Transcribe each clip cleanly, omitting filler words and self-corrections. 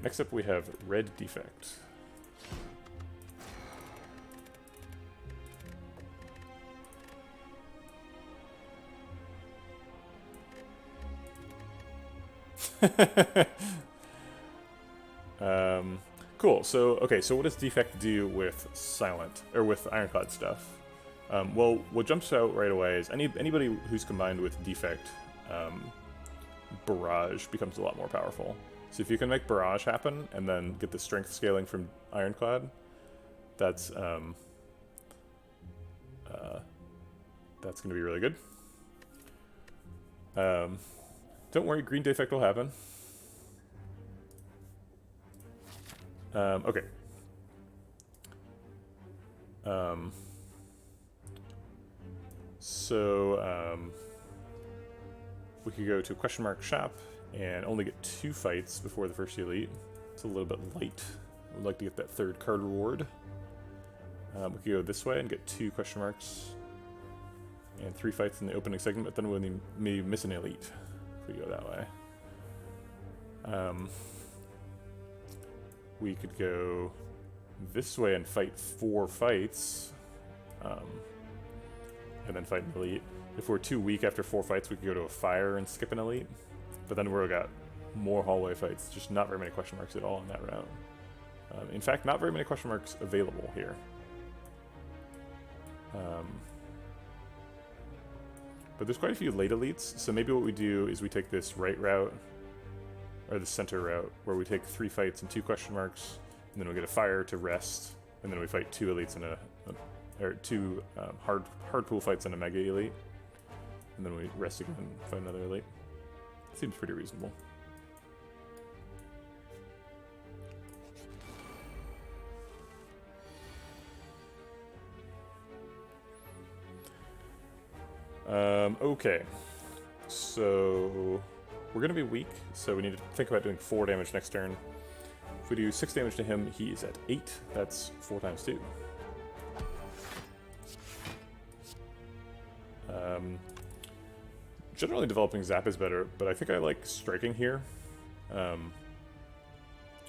Next up we have red Defect. Cool. So, okay, so what does Defect do with Silent, or with Ironclad stuff? Well, what jumps out right away is anybody who's combined with Defect, Barrage becomes a lot more powerful. So if you can make Barrage happen, and then get the strength scaling from Ironclad, that's going to be really good. Don't worry, green Defect will happen. Okay. We could go to question mark shop and only get 2 fights before the first elite. It's a little bit light. I would like to get that 3rd card reward. We could go this way and get 2 question marks and 3 fights in the opening segment, but then we'll maybe miss an elite if we go that way. We could go this way and fight 4 fights, and then fight an elite. If we're too weak after 4 fights, we could go to a fire and skip an elite. But then we've got more hallway fights, just not very many question marks at all in that round. In fact, not very many question marks available here. But there's quite a few late elites, so maybe what we do is we take this right route, or the center route, where we take 3 fights and 2 question marks, and then we get a fire to rest, and then we fight 2 elites and or 2 hard pool fights and a mega elite, and then we rest again and fight another elite. Seems pretty reasonable. Okay, so we're gonna be weak, so we need to think about doing 4 damage next turn. If we do 6 damage to him, he's at 8. That's 4 times 2. Generally developing Zap is better, but I think I like striking here,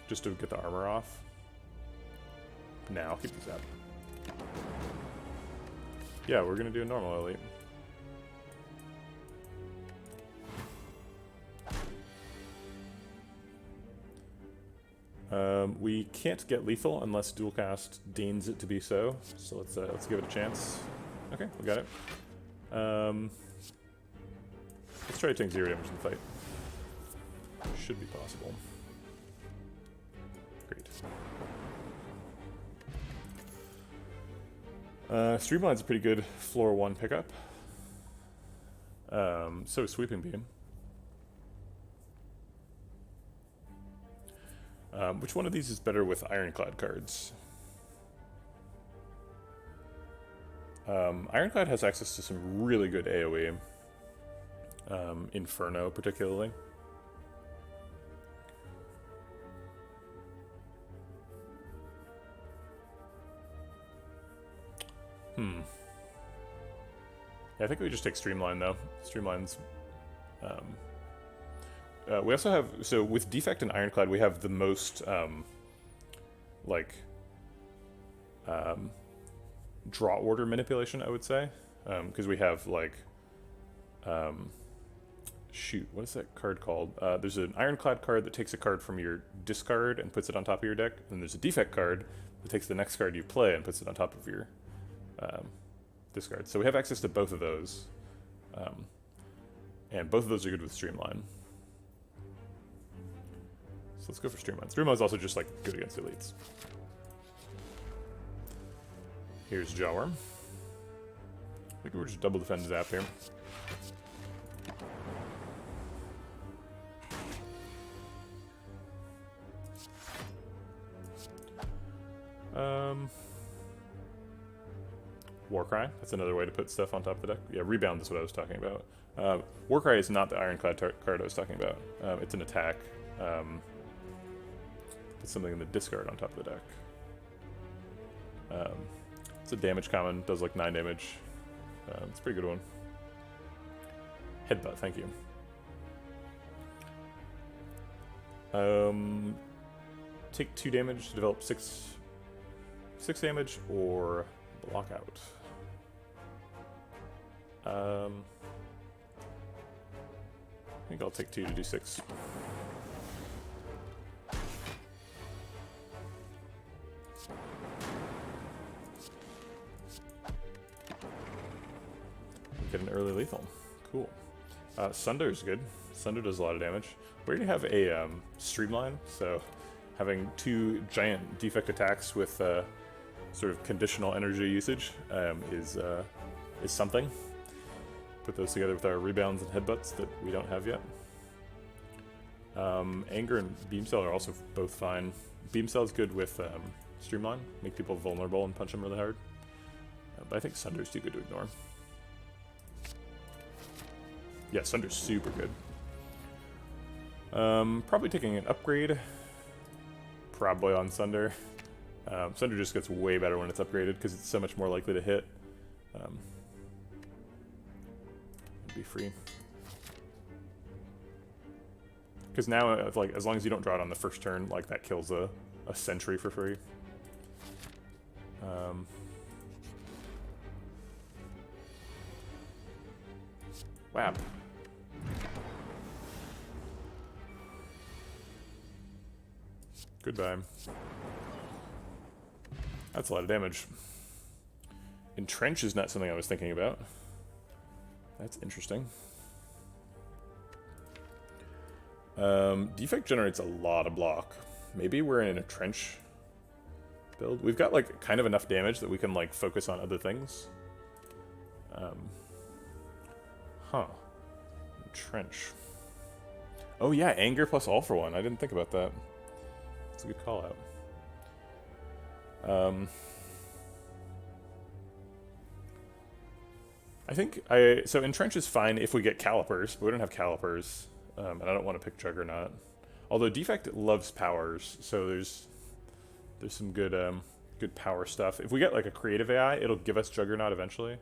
just to get the armor off. Nah, I'll keep the Zap. Yeah, we're gonna do a normal elite. We can't get lethal unless dual cast deigns it to be so. So let's give it a chance. Okay, we got it. Let's try to take 0 damage in the fight. Should be possible. Great. Streamline's a pretty good floor 1 pickup. So is Sweeping Beam. Which one of these is better with Ironclad cards? Ironclad has access to some really good AoE. Inferno, particularly. Yeah, I think we just take Streamline, though. Streamline's... we also have... So, with Defect and Ironclad, we have the most, draw order manipulation, I would say. Because we have, shoot, what is that card called? There's an Ironclad card that takes a card from your discard and puts it on top of your deck, and there's a Defect card that takes the next card you play and puts it on top of your discard. So we have access to both of those, and both of those are good with Streamline. So let's go for Streamline. Streamline is also just good against elites. Here's Jawworm. I think we're just double defend Zap here. Warcry, that's another way to put stuff on top of the deck. Yeah, Rebound is what I was talking about. Warcry is not the Ironclad card I was talking about. It's an attack. Put something in the discard on top of the deck. It's a damage common, does 9 damage. It's a pretty good one. Headbutt, thank you. take 2 damage to develop 6 damage, or block out. I think I'll take 2 to do 6. Get an early lethal. Cool. Sunder is good. Sunder does a lot of damage. We already have a streamline, so having 2 giant defect attacks with sort of conditional energy usage is something. Put those together with our rebounds and headbutts that we don't have yet. Anger and Beam Cell are also both fine. Beam Cell is good with streamline, make people vulnerable and punch them really hard. But I think Sunder's too good to ignore. Yeah, Sunder's super good. Probably taking an upgrade. Probably on Sunder. Sunder just gets way better when it's upgraded because it's so much more likely to hit. Be free. Because now, like, as long as you don't draw it on the first turn, like, that kills a sentry for free. Wow. Goodbye. That's a lot of damage. Entrench is not something I was thinking about. That's interesting. Defect generates a lot of block. Maybe we're in a trench build. We've got, like, kind of enough damage that we can, like, focus on other things. Trench. Oh yeah, anger plus all for one. I didn't think about that. That's a good call out. I think so Entrench is fine if we get calipers, but we don't have calipers, and I don't want to pick Juggernaut. Although Defect loves powers, so there's some good good power stuff. If we get like a creative AI, it'll give us Juggernaut eventually.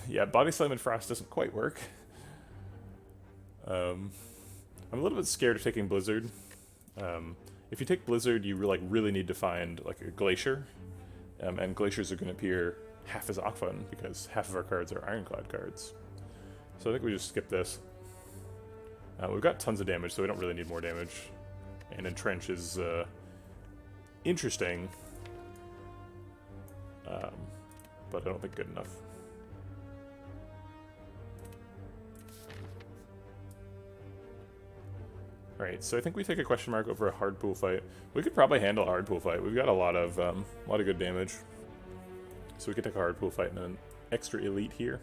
Yeah, Body Slam and Frost doesn't quite work. I'm a little bit scared of taking Blizzard. If you take Blizzard, you really need to find like a Glacier, and Glaciers are going to appear half as often because half of our cards are Ironclad cards. So I think we just skip this. We've got tons of damage, so we don't really need more damage. And Entrench is interesting, but I don't think good enough. Alright, so I think we take a question mark over a hard pool fight. We could probably handle a hard pool fight. We've got a lot of good damage. So we could take a hard pool fight and an extra elite here.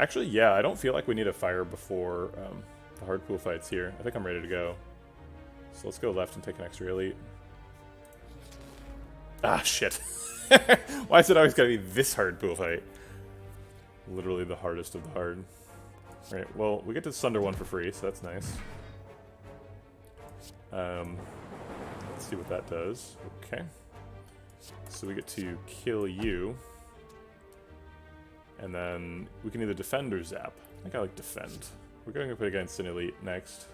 Actually, yeah, I don't feel like we need a fire before the hard pool fights here. I think I'm ready to go. So let's go left and take an extra elite. Ah, shit. Why is it always gotta be this hard pool fight? Literally the hardest of the hard. Alright, well, we get to Sunder one for free, so that's nice. Let's see what that does. Okay. So we get to kill you. And then we can either defend or zap. I think I like defend. We're going to put against an elite next.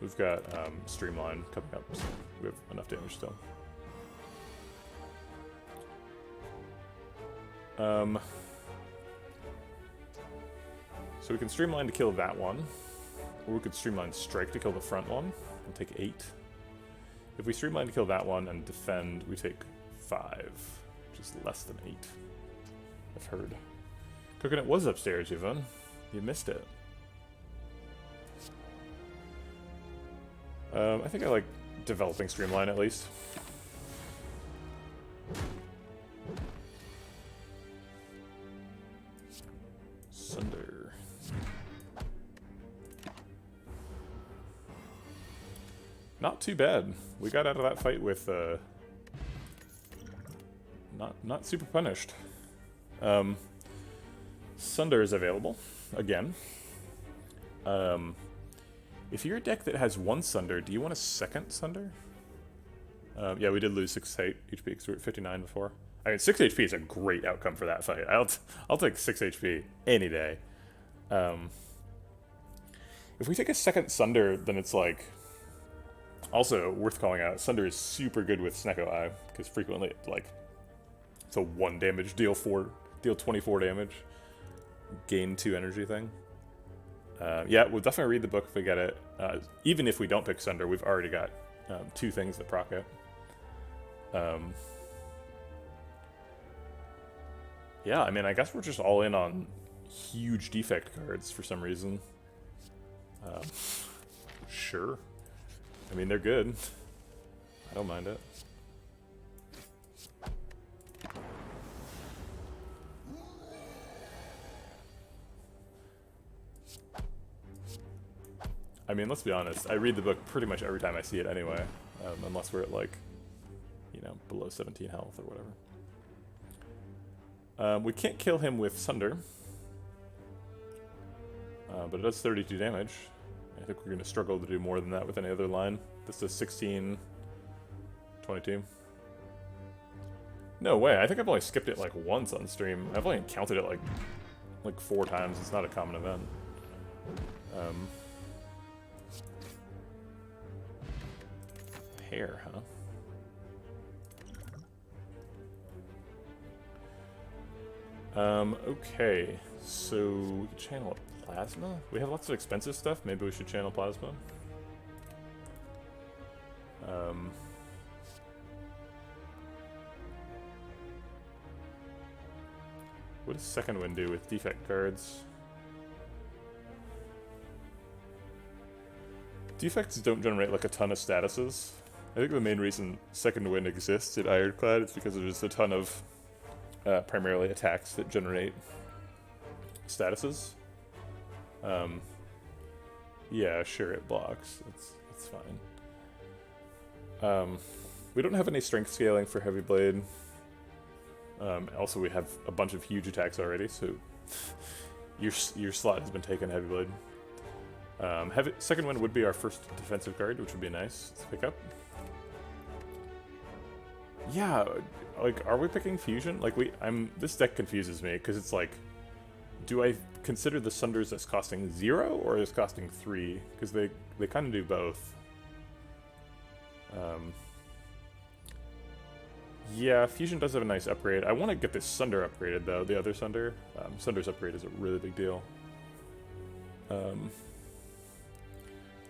We've got Streamline coming up, so we have enough damage still. So we can Streamline to kill that one, or we could Streamline Strike to kill the front one and take 8. If we Streamline to kill that one and defend, we take 5, which is less than 8. I've heard. Coconut was upstairs, Yvonne. You missed it. I think I like developing Streamline at least. Sunder. Not too bad. We got out of that fight with not super punished. Sunder is available again. If you're a deck that has one Sunder, do you want a second Sunder? Yeah, we did lose 6 HP because we were at 59 before. I mean, 6 HP is a great outcome for that fight. I'll take 6 HP any day. If If we take a second Sunder, then it's like... Also, worth calling out, Sunder is super good with Snecko Eye, because frequently, like, it's a 1 damage, deal 24 damage, gain 2 energy thing. Yeah, we'll definitely read the book if we get it. Even if we don't pick Sunder, we've already got 2 things that proc it. Yeah, I mean, I guess we're just all in on huge defect cards for some reason. Sure. I mean, they're good. I don't mind it. I mean, let's be honest. I read the book pretty much every time I see it anyway. Unless we're at, like, you know, below 17 health or whatever. We can't kill him with Sunder. But it does 32 damage. I think we're going to struggle to do more than that with any other line. This does 16, 22. No way, I think I've only skipped it like once on stream. I've only counted it like 4 times. It's not a common event. Hair, huh? Okay, so we can channel a plasma? We have lots of expensive stuff, maybe we should channel plasma. What does Second Wind do with defect cards? Defects don't generate like a ton of statuses. I think the main reason Second Wind exists in Ironclad is because there's a ton of primarily attacks that generate statuses. Yeah, sure, it blocks. It's fine. We don't have any strength scaling for Heavy Blade. Also, we have a bunch of huge attacks already, so your slot has been taken, Heavy Blade. Second Wind would be our first defensive card, which would be nice to pick up. Yeah, like, are we picking Fusion? Like, this deck confuses me, because it's like, do I consider the Sunders as costing 0 or as costing 3? Because they kind of do both. Yeah, Fusion does have a nice upgrade. I want to get this Sunder upgraded, though, the other Sunder. Sunder's upgrade is a really big deal.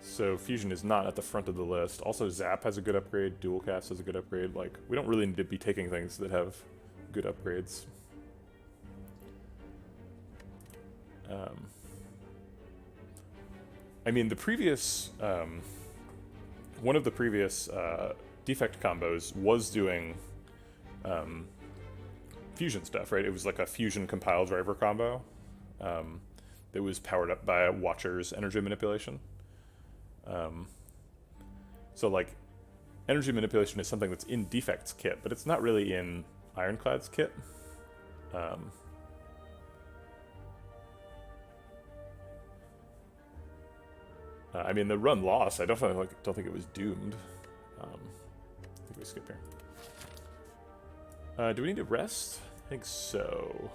So Fusion is not at the front of the list. Also, Zap has a good upgrade. Dual Cast has a good upgrade. Like, we don't really need to be taking things that have good upgrades. I mean, the previous... one of the previous Defect combos was doing Fusion stuff, right? It was like a Fusion Compile Driver combo that was powered up by Watcher's Energy Manipulation. So, like, Energy Manipulation is something that's in Defect's kit, but it's not really in Ironclad's kit. I mean, the run loss, I definitely don't think it was doomed. I think we skip here. Do we need to rest? I think so.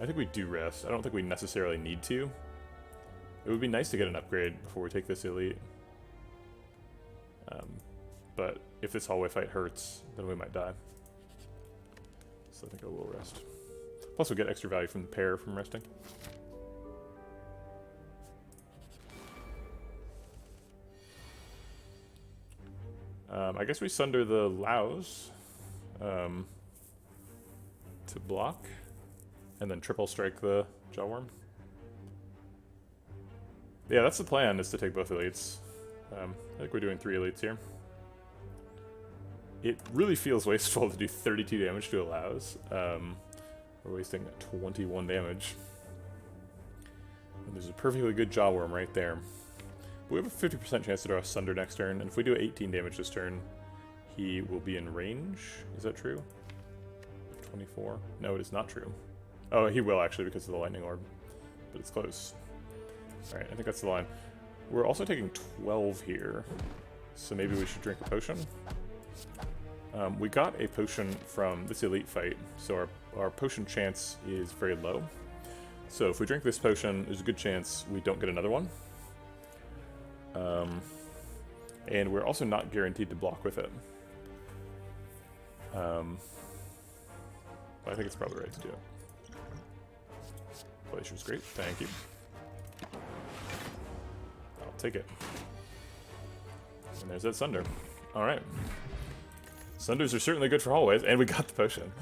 I think we do rest. I don't think we necessarily need to. It would be nice to get an upgrade before we take this elite. But if this hallway fight hurts, then we might die. So I think I will rest. Plus we get extra value from the pair from resting. I guess we Sunder the Laos to block, and then triple strike the Jawworm. Yeah, that's the plan, is to take both elites. I think we're doing 3 elites here. It really feels wasteful to do 32 damage to a Laos. We're wasting 21 damage. And there's a perfectly good Jawworm right there. We have a 50% chance to draw Sunder next turn, and if we do 18 damage this turn, he will be in range. Is that true? 24? No, it is not true. Oh, he will actually because of the Lightning Orb, but it's close. Alright, I think that's the line. We're also taking 12 here, so maybe we should drink a potion. We got a potion from this elite fight, so our potion chance is very low. So if we drink this potion, there's a good chance we don't get another one. And we're also not guaranteed to block with it. But I think it's probably right to do it. Glacier's great, thank you. I'll take it. And there's that Sunder. Alright. Sunders are certainly good for hallways, and we got the potion.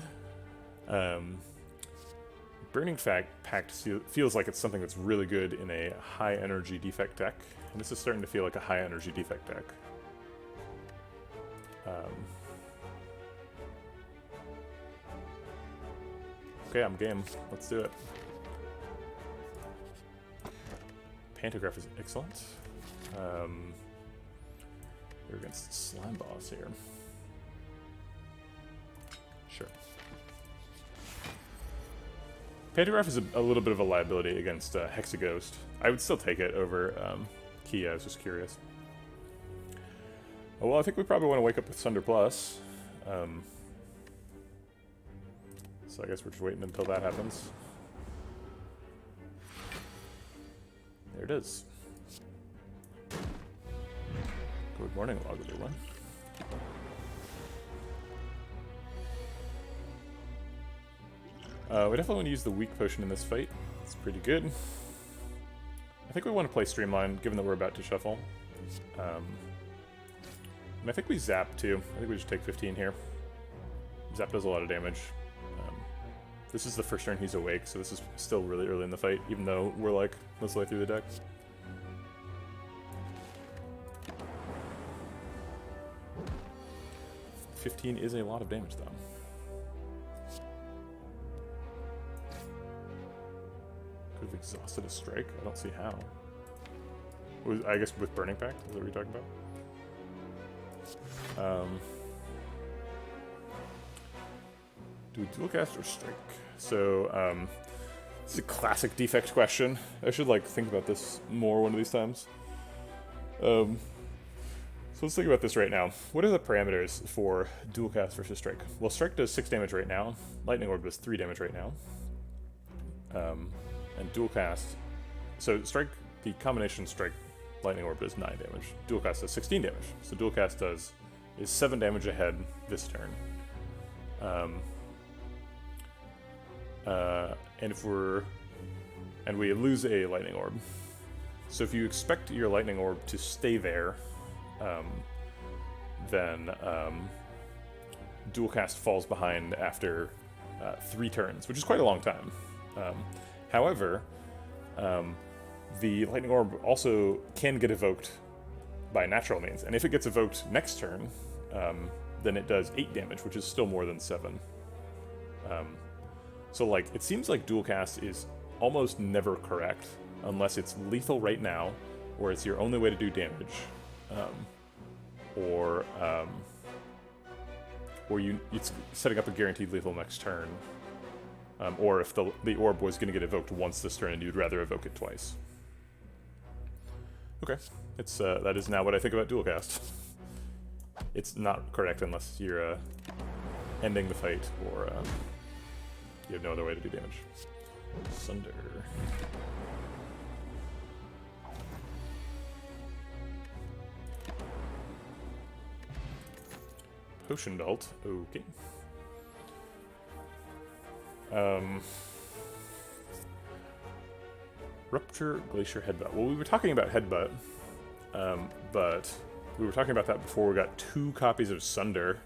Burning Pact feels like it's something that's really good in a high energy defect deck, and this is starting to feel like a high energy defect deck. Okay, I'm game. Let's do it. Pantograph is excellent. We're against Slime Boss here. Sure. Pantograph is a little bit of a liability against Hexaghost. I would still take it over Kia, I was just curious. Oh, well, I think we probably want to wake up with Sunder Plus. So I guess we're just waiting until that happens. There it is. Good morning, log everyone. We definitely want to use the weak potion in this fight. It's pretty good. I think we want to play Streamline, given that we're about to shuffle. And I think we zap too. I think we just take 15 here. Zap does a lot of damage. This is the first turn he's awake, so this is still really early in the fight, even though we're like most of the way through the deck. $15 is a lot of damage, though. Could have exhausted a strike. I don't see how. I guess with Burning Pact? Is that what you're talking about? Do we dual cast or strike? So, this is a classic defect question. I should, like, think about this more one of these times. So let's think about this right now. What are the parameters for dual cast versus strike? Well, strike does 6 damage right now. Lightning Orb does 3 damage right now. And dual cast... So strike, the combination strike Lightning Orb does 9 damage. Dual cast does 16 damage. So dual cast is 7 damage ahead this turn. And we lose a Lightning Orb. So if you expect your Lightning Orb to stay there, then dual cast falls behind after 3 turns, which is quite a long time. However, the Lightning Orb also can get evoked by natural means, and if it gets evoked next turn, then it does 8 damage, which is still more than 7. So, like, it seems like dual cast is almost never correct unless it's lethal right now, or it's your only way to do damage, or it's setting up a guaranteed lethal next turn, or if the orb was going to get evoked once this turn and you'd rather evoke it twice. Okay, it's that is now what I think about dual cast. It's not correct unless you're ending the fight or you have no other way to do damage. Sunder. Potion Belt, okay. Rupture Glacier Headbutt. Well, we were talking about Headbutt, but we were talking about that before we got 2 copies of Sunder.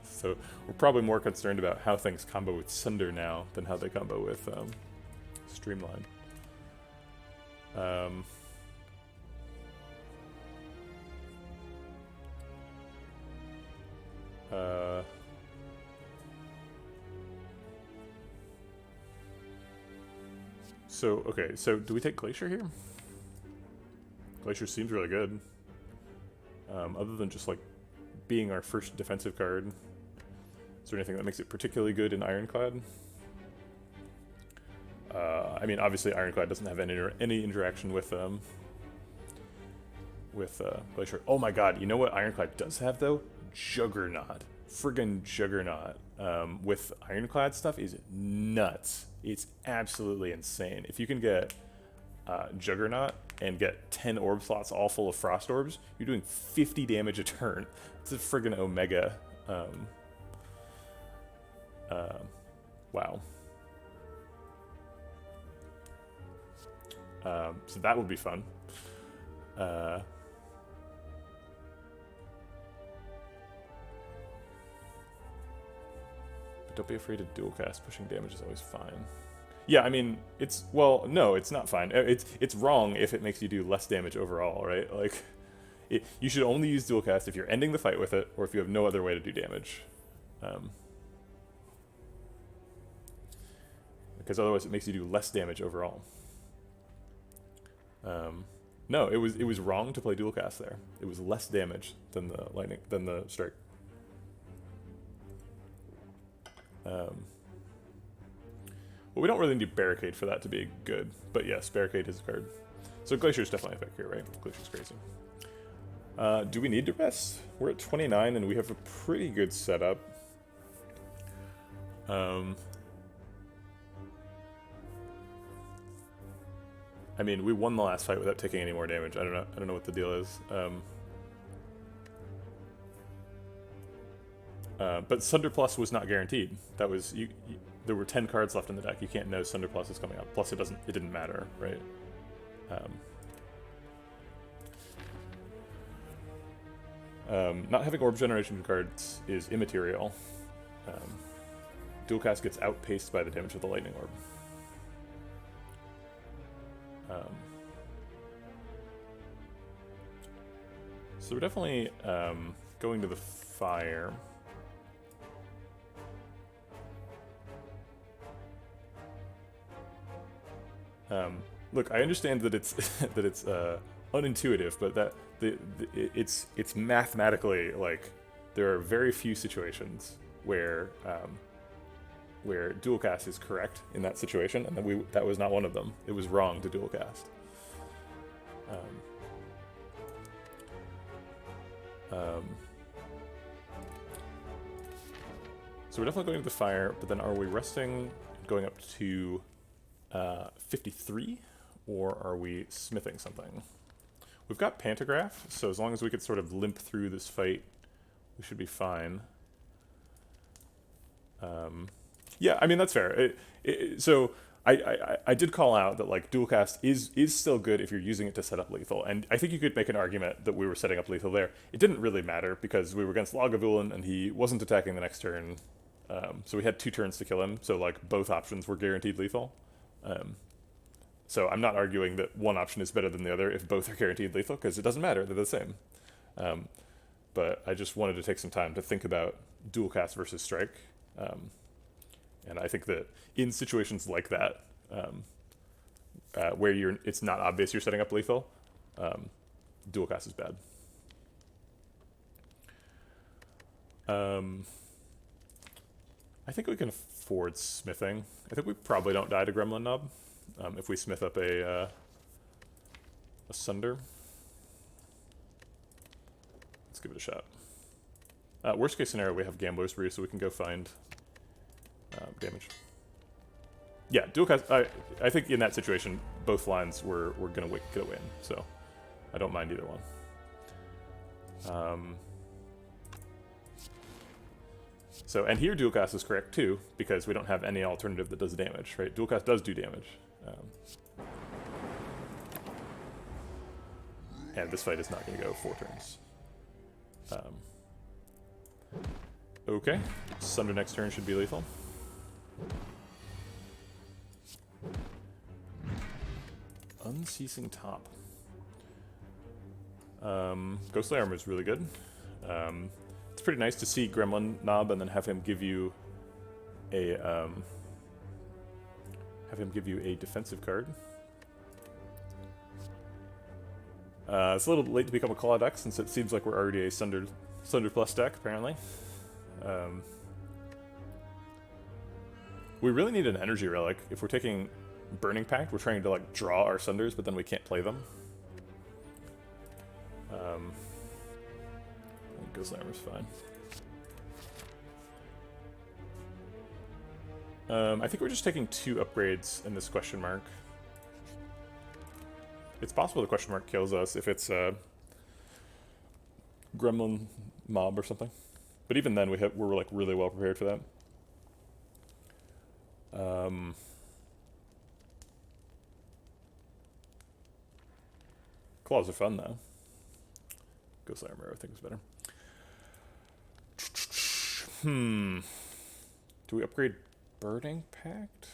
So we're probably more concerned about how things combo with Sunder now than how they combo with Streamline. So, okay, so do we take Glacier here? Glacier seems really good. Other than just, like, being our first defensive card. Is there anything that makes it particularly good in Ironclad? I mean, obviously Ironclad doesn't have any interaction with Glacier. Oh my god, you know what Ironclad does have, though? Juggernaut. friggin' Juggernaut with Ironclad stuff is nuts. It's absolutely insane. If you can get Juggernaut and get 10 orb slots all full of Frost Orbs, you're doing 50 damage a turn. It's a friggin' Omega. Wow. So that would be fun. But don't be afraid of dual cast. Pushing damage is always fine. Yeah, I mean, it's, well, no, it's not fine. It's wrong if it makes you do less damage overall, right? Like, you should only use dual cast if you're ending the fight with it, or if you have no other way to do damage. Because otherwise it makes you do less damage overall. No, it was wrong to play dual cast there. It was less damage than the lightning, than the strike. Well, we don't really need Barricade for that to be good, but yes, Barricade is a card. So Glacier's definitely a pick here, right? Glacier's crazy. Do we need to rest? We're at 29 and we have a pretty good setup. I mean, we won the last fight without taking any more damage. I don't know what the deal is. But Sunder Plus was not guaranteed. That was there were 10 cards left in the deck. You can't know Sunder Plus is coming up. Plus, it didn't matter, right? Not having orb generation cards is immaterial. Dual cast gets outpaced by the damage of the lightning orb. So we're definitely going to the fire. Look, I understand that it's that it's unintuitive, but that it's mathematically, like, there are very few situations where dual cast is correct in that situation, and that was not one of them. It was wrong to dual cast. So we're definitely going to the fire, but then are we resting, going up to 53, or are we smithing something? We've got Pantograph, so as long as we could sort of limp through this fight, we should be fine. Yeah, I mean, that's fair. So I did call out that, like, dual cast is still good if you're using it to set up lethal, and I think you could make an argument that we were setting up lethal there. It didn't really matter because we were against Lagavulin and he wasn't attacking the next turn, so we had 2 turns to kill him, so, like, both options were guaranteed lethal. So I'm not arguing that one option is better than the other if both are guaranteed lethal, because it doesn't matter, they're the same. But I just wanted to take some time to think about dual cast versus strike. And I think that in situations like that, where it's not obvious you're setting up lethal, dual cast is bad. I think we can afford smithing. I think we probably don't die to Gremlin Knob if we smith up a Sunder. Let's give it a shot. Worst case scenario, we have Gambler's Brew, so we can go find damage. Yeah, dual cast. I think in that situation, both lines were gonna get a win, so I don't mind either one. So, and here dual cast is correct too, because we don't have any alternative that does damage, right? Dual cast does do damage. And this fight is not going to go 4 turns. Okay, Sunder next turn should be lethal. Unceasing Top. Ghostly Armor is really good. It's pretty nice to see Gremlin Knob and then have him give you a defensive card. It's a little late to become a Claw deck since it seems like we're already a Sunder Plus deck, apparently. We really need an Energy Relic. If we're taking Burning Pact, we're trying to, like, draw our Sunders, but then we can't play them. Ghostly Armor's fine. I think we're just taking 2 upgrades in this question mark. It's possible the question mark kills us if it's a gremlin mob or something. But even then, we're like really well prepared for that. Claws are fun though. Ghost Armor, I think is better. Do we upgrade Burning Pact?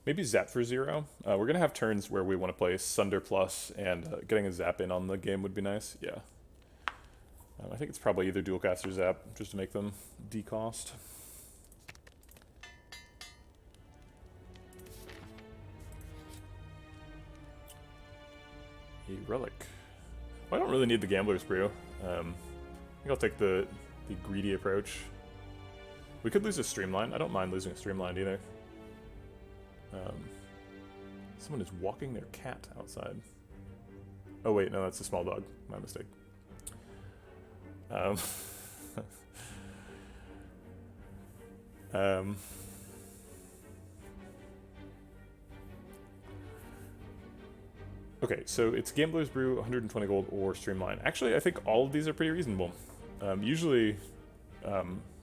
Maybe Zap for 0. We're going to have turns where we want to play Sunder Plus, and getting a Zap in on the game would be nice. Yeah. I think it's probably either Dual Cast or Zap, just to make them decost. A Relic. Well, I don't really need the Gambler's Brew. I think I'll take the greedy approach. We could lose a Streamline. I don't mind losing a Streamline either. Someone is walking their cat outside. Oh wait, no, that's a small dog. My mistake. Okay, so it's Gambler's Brew, 120 gold, or Streamline. Actually, I think all of these are pretty reasonable. Usually,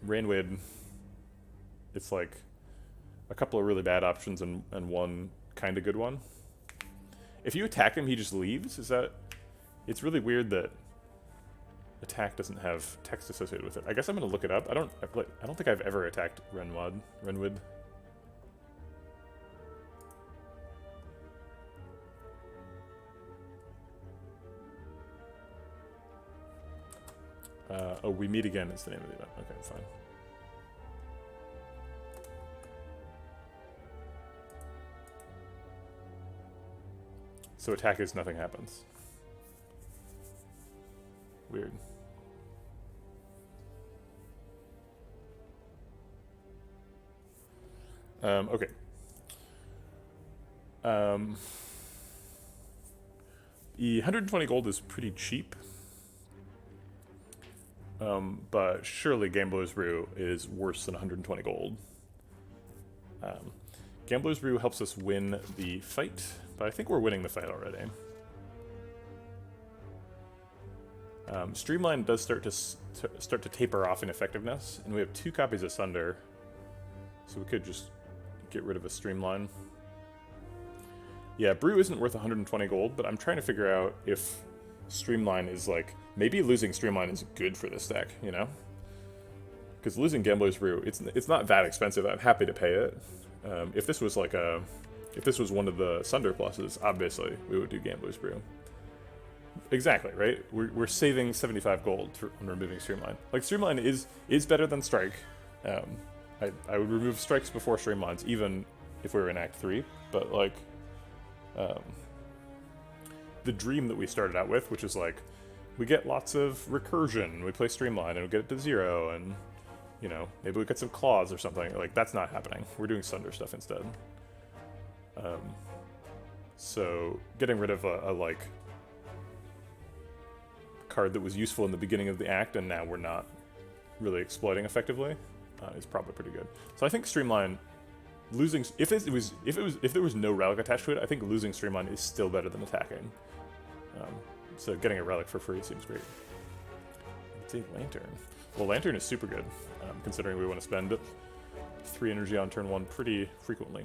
Rainwade, it's like a couple of really bad options and one kind of good one. If you attack him, he just leaves. Is that? It's really weird that attack doesn't have text associated with it. I guess I'm gonna look it up. I don't think I've ever attacked Renwood. Oh, We Meet Again is the name of the event. Okay, fine. So attack is nothing happens. Weird. Okay. The 120 gold is pretty cheap. But surely Gambler's Brew is worse than 120 gold. Gambler's Brew helps us win the fight, but I think we're winning the fight already. Streamline does start to taper off in effectiveness, and we have 2 copies of Sunder, so we could just get rid of a Streamline. Yeah, Brew isn't worth 120 gold, but I'm trying to figure out if Streamline is like, maybe losing Streamline is good for this deck, you know? Because losing Gambler's Brew, it's not that expensive. I'm happy to pay it. If this was like if this was one of the Sunder pluses, obviously we would do Gambler's Brew. Exactly, right? We're saving 75 gold on removing Streamline. Like, Streamline is better than Strike. I would remove Strikes before Streamlines, even if we were in Act 3, but like, the dream that we started out with, which is like, we get lots of recursion, we play Streamline, and we get it to 0, and, you know, maybe we get some claws or something. Like, that's not happening. We're doing Sunder stuff instead. So, getting rid of a like, card that was useful in the beginning of the act, and now we're not really exploiting effectively, is probably pretty good. So I think Streamline, losing, if there was no relic attached to it, I think losing Streamline is still better than attacking. So getting a relic for free seems great. Let's see, Lantern. Well, Lantern is super good, considering we want to spend 3 energy on turn 1 pretty frequently.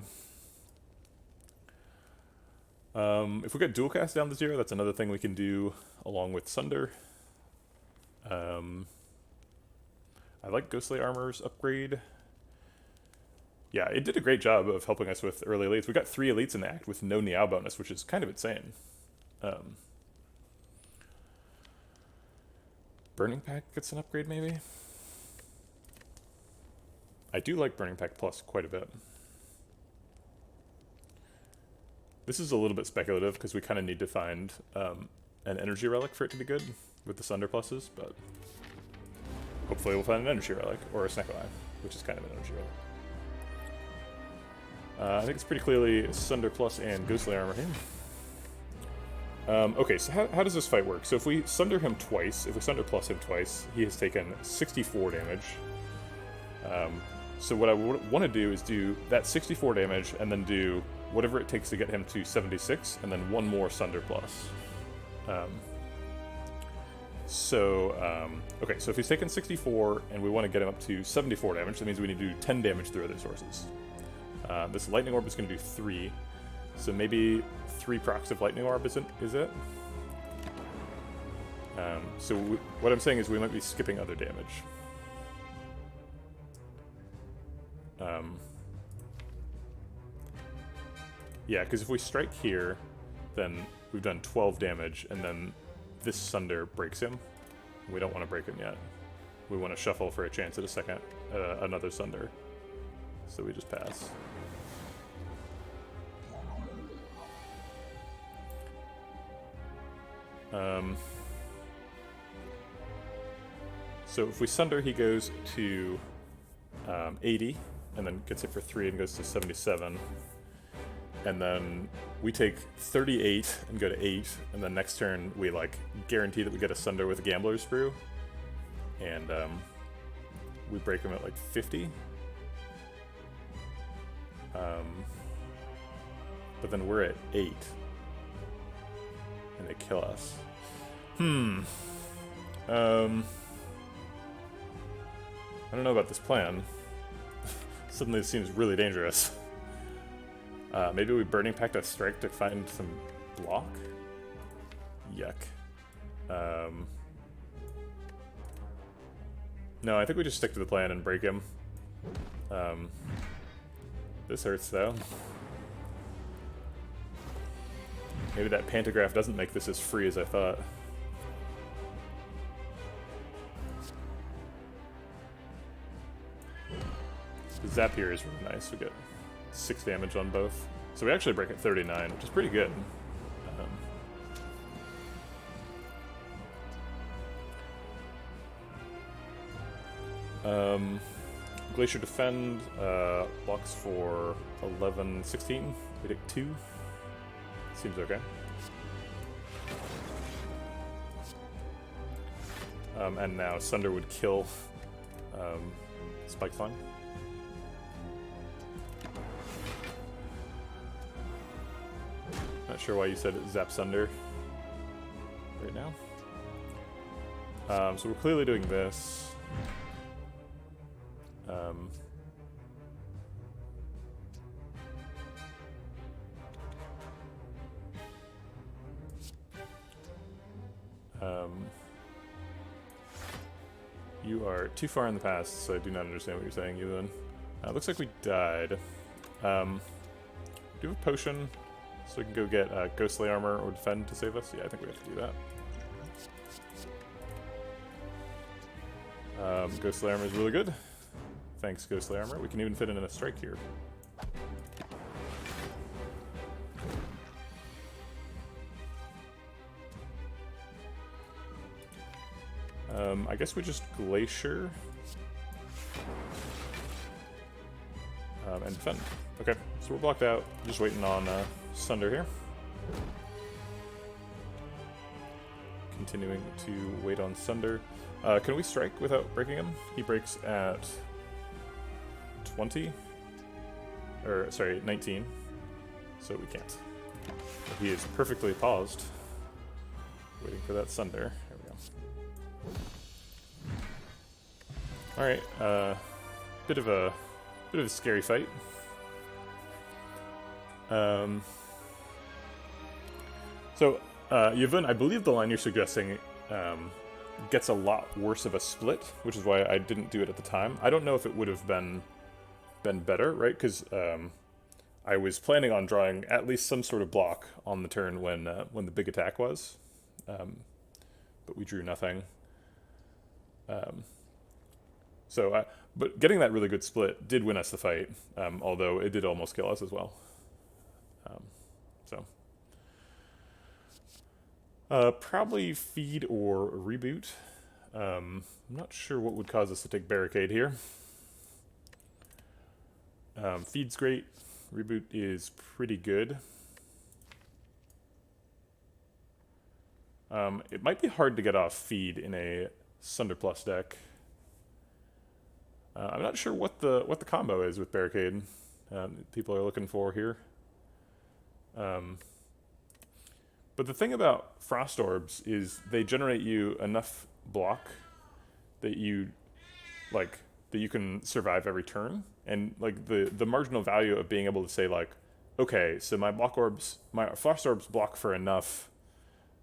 If we get Dual Cast down to 0, that's another thing we can do along with Sunder. I like Ghostly Armor's upgrade. Yeah, it did a great job of helping us with early elites. We got 3 elites in the act with no Niao bonus, which is kind of insane. Burning Pact gets an upgrade, maybe? I do like Burning Pact Plus quite a bit. This is a little bit speculative, because we kind of need to find an energy relic for it to be good with the Sunder pluses, but hopefully we'll find an energy relic, or a Snecko Eye, which is kind of an energy relic. I think it's pretty clearly Sunder Plus and Ghostly Armor here. Okay, so how does this fight work? So if we Sunder him twice, if we Sunder Plus him twice, he has taken 64 damage. So what I want to do is do that 64 damage, and then do whatever it takes to get him to 76, and then one more Sunder Plus. Okay, so if he's taken 64, and we want to get him up to 74 damage, that means we need to do 10 damage through other sources. This Lightning Orb is going to do 3, so maybe 3 procs of Lightning Orb is it? What I'm saying is we might be skipping other damage. Yeah, because if we strike here, then we've done 12 damage, and then this Sunder breaks him. We don't want to break him yet. We want to shuffle for a chance at another Sunder. So we just pass. So if we Sunder, he goes to 80, and then gets it for 3 and goes to 77. And then we take 38 and go to 8, and then next turn we guarantee that we get a Sunder with a Gambler's Brew. And we break him at 50. But then we're at 8. And they kill us. I don't know about this plan. Suddenly it seems really dangerous. Maybe we Burning Pact a strike to find some block? Yuck. No, I think we just stick to the plan and break him. This hurts, though. Maybe that Pantograph doesn't make this as free as I thought. The Zap here is really nice. We get 6 damage on both. So we actually break at 39, which is pretty good. Glacier Defend blocks for 11, 16. We take 2. Seems okay. And now Sunder would kill Spike Fun. Not sure why you said it Zap Sunder right now. So we're clearly doing this. You are too far in the past, so I do not understand what you're saying, Ewan. Looks like we died. Do you have a potion so we can go get Ghostly Armor or Defend to save us? Yeah, I think we have to do that. Ghostly Armor is really good. Thanks, Ghostly Armor. We can even fit in a strike here. I guess we just Glacier. And Defend. Okay, so we're blocked out. Just waiting on Sunder here. Continuing to wait on Sunder. Can we strike without breaking him? He breaks at 20? Or, sorry, 19. So we can't. He is perfectly paused. Waiting for that Sunder. There we go. Alright, bit of a scary fight. Yvonne, I believe the line you're suggesting gets a lot worse of a split, which is why I didn't do it at the time. I don't know if it would have been better, right? Because I was planning on drawing at least some sort of block on the turn when the big attack was, but we drew nothing. But getting that really good split did win us the fight, although it did almost kill us as well. Probably feed or reboot. I'm not sure what would cause us to take Barricade here. Feed's great. Reboot is pretty good. It might be hard to get off feed in a Sunder Plus deck. I'm not sure what the combo is with Barricade. People are looking for here. But the thing about Frost Orbs is they generate you enough block that you can survive every turn, and like the marginal value of being able to say like, okay, so my Frost Orbs block for enough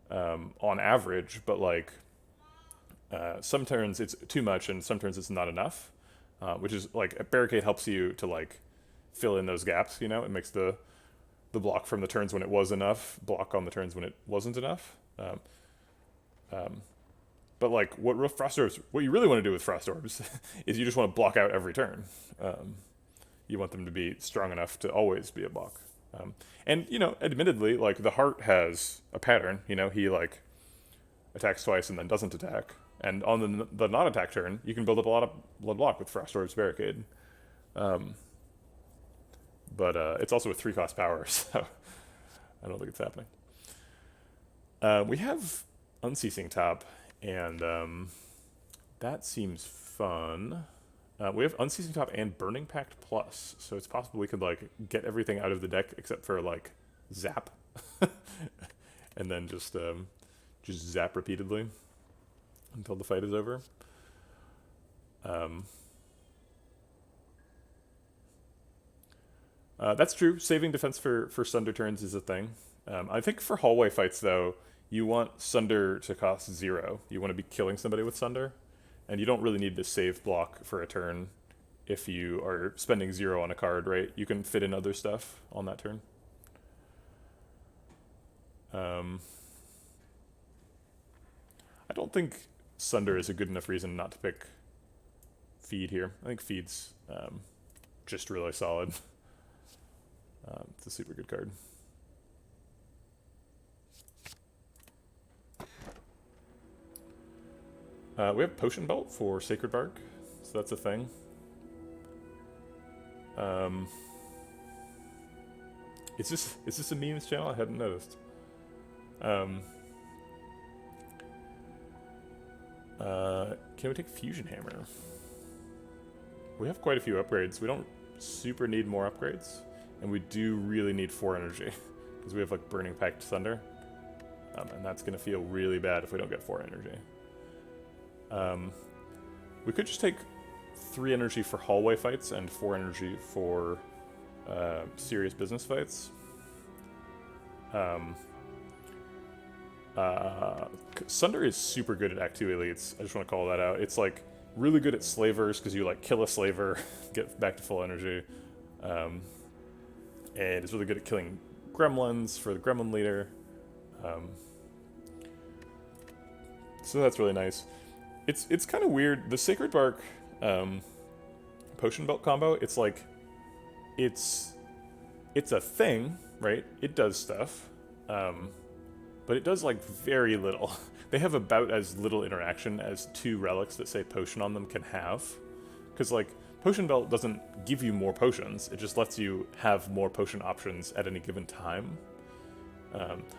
on average, but like some turns it's too much and some turns it's not enough, which is like a Barricade helps you to like fill in those gaps. You know, it makes the block from the turns when it was enough block on the turns when it wasn't enough. But like what you really want to do with Frost Orbs is you just want to block out every turn. You want them to be strong enough to always be a block. And you know, admittedly, like the Heart has a pattern. You know, he like attacks twice and then doesn't attack. And on the non-attack turn, you can build up a lot of blood block with Frost Orbs Barricade. But it's also a 3-cost power, so I don't think it's happening. We have Unceasing Top, and that seems fun. We have Unceasing Top and Burning Pact Plus, so it's possible we could like get everything out of the deck except for like Zap, and then just zap repeatedly until the fight is over. That's true. Saving defense for Sunder turns is a thing. I think for hallway fights, though, you want Sunder to cost 0. You want to be killing somebody with Sunder, and you don't really need to save block for a turn if you are spending 0 on a card, right? You can fit in other stuff on that turn. I don't think Sunder is a good enough reason not to pick Feed here. I think Feed's just really solid. It's a super good card. We have Potion Belt for Sacred Bark, so that's a thing. Is this a memes channel? I hadn't noticed. Can we take Fusion Hammer? We have quite a few upgrades. We don't super need more upgrades. And we do really need 4 energy, because we have like Burning Pact Thunder, and that's going to feel really bad if we don't get 4 energy. We could just take 3 energy for hallway fights and 4 energy for serious business fights. Sunder is super good at Act 2 elites. I just want to call that out. It's like really good at slavers, because you like kill a slaver, get back to full energy. And it's really good at killing gremlins for the gremlin leader. So that's really nice. It's kind of weird. The Sacred Bark Potion Belt combo, it's like, it's a thing, right? It does stuff, but it does like very little. They have about as little interaction as 2 relics that say potion on them can have. Because like, Potion Belt doesn't give you more potions, it just lets you have more potion options at any given time.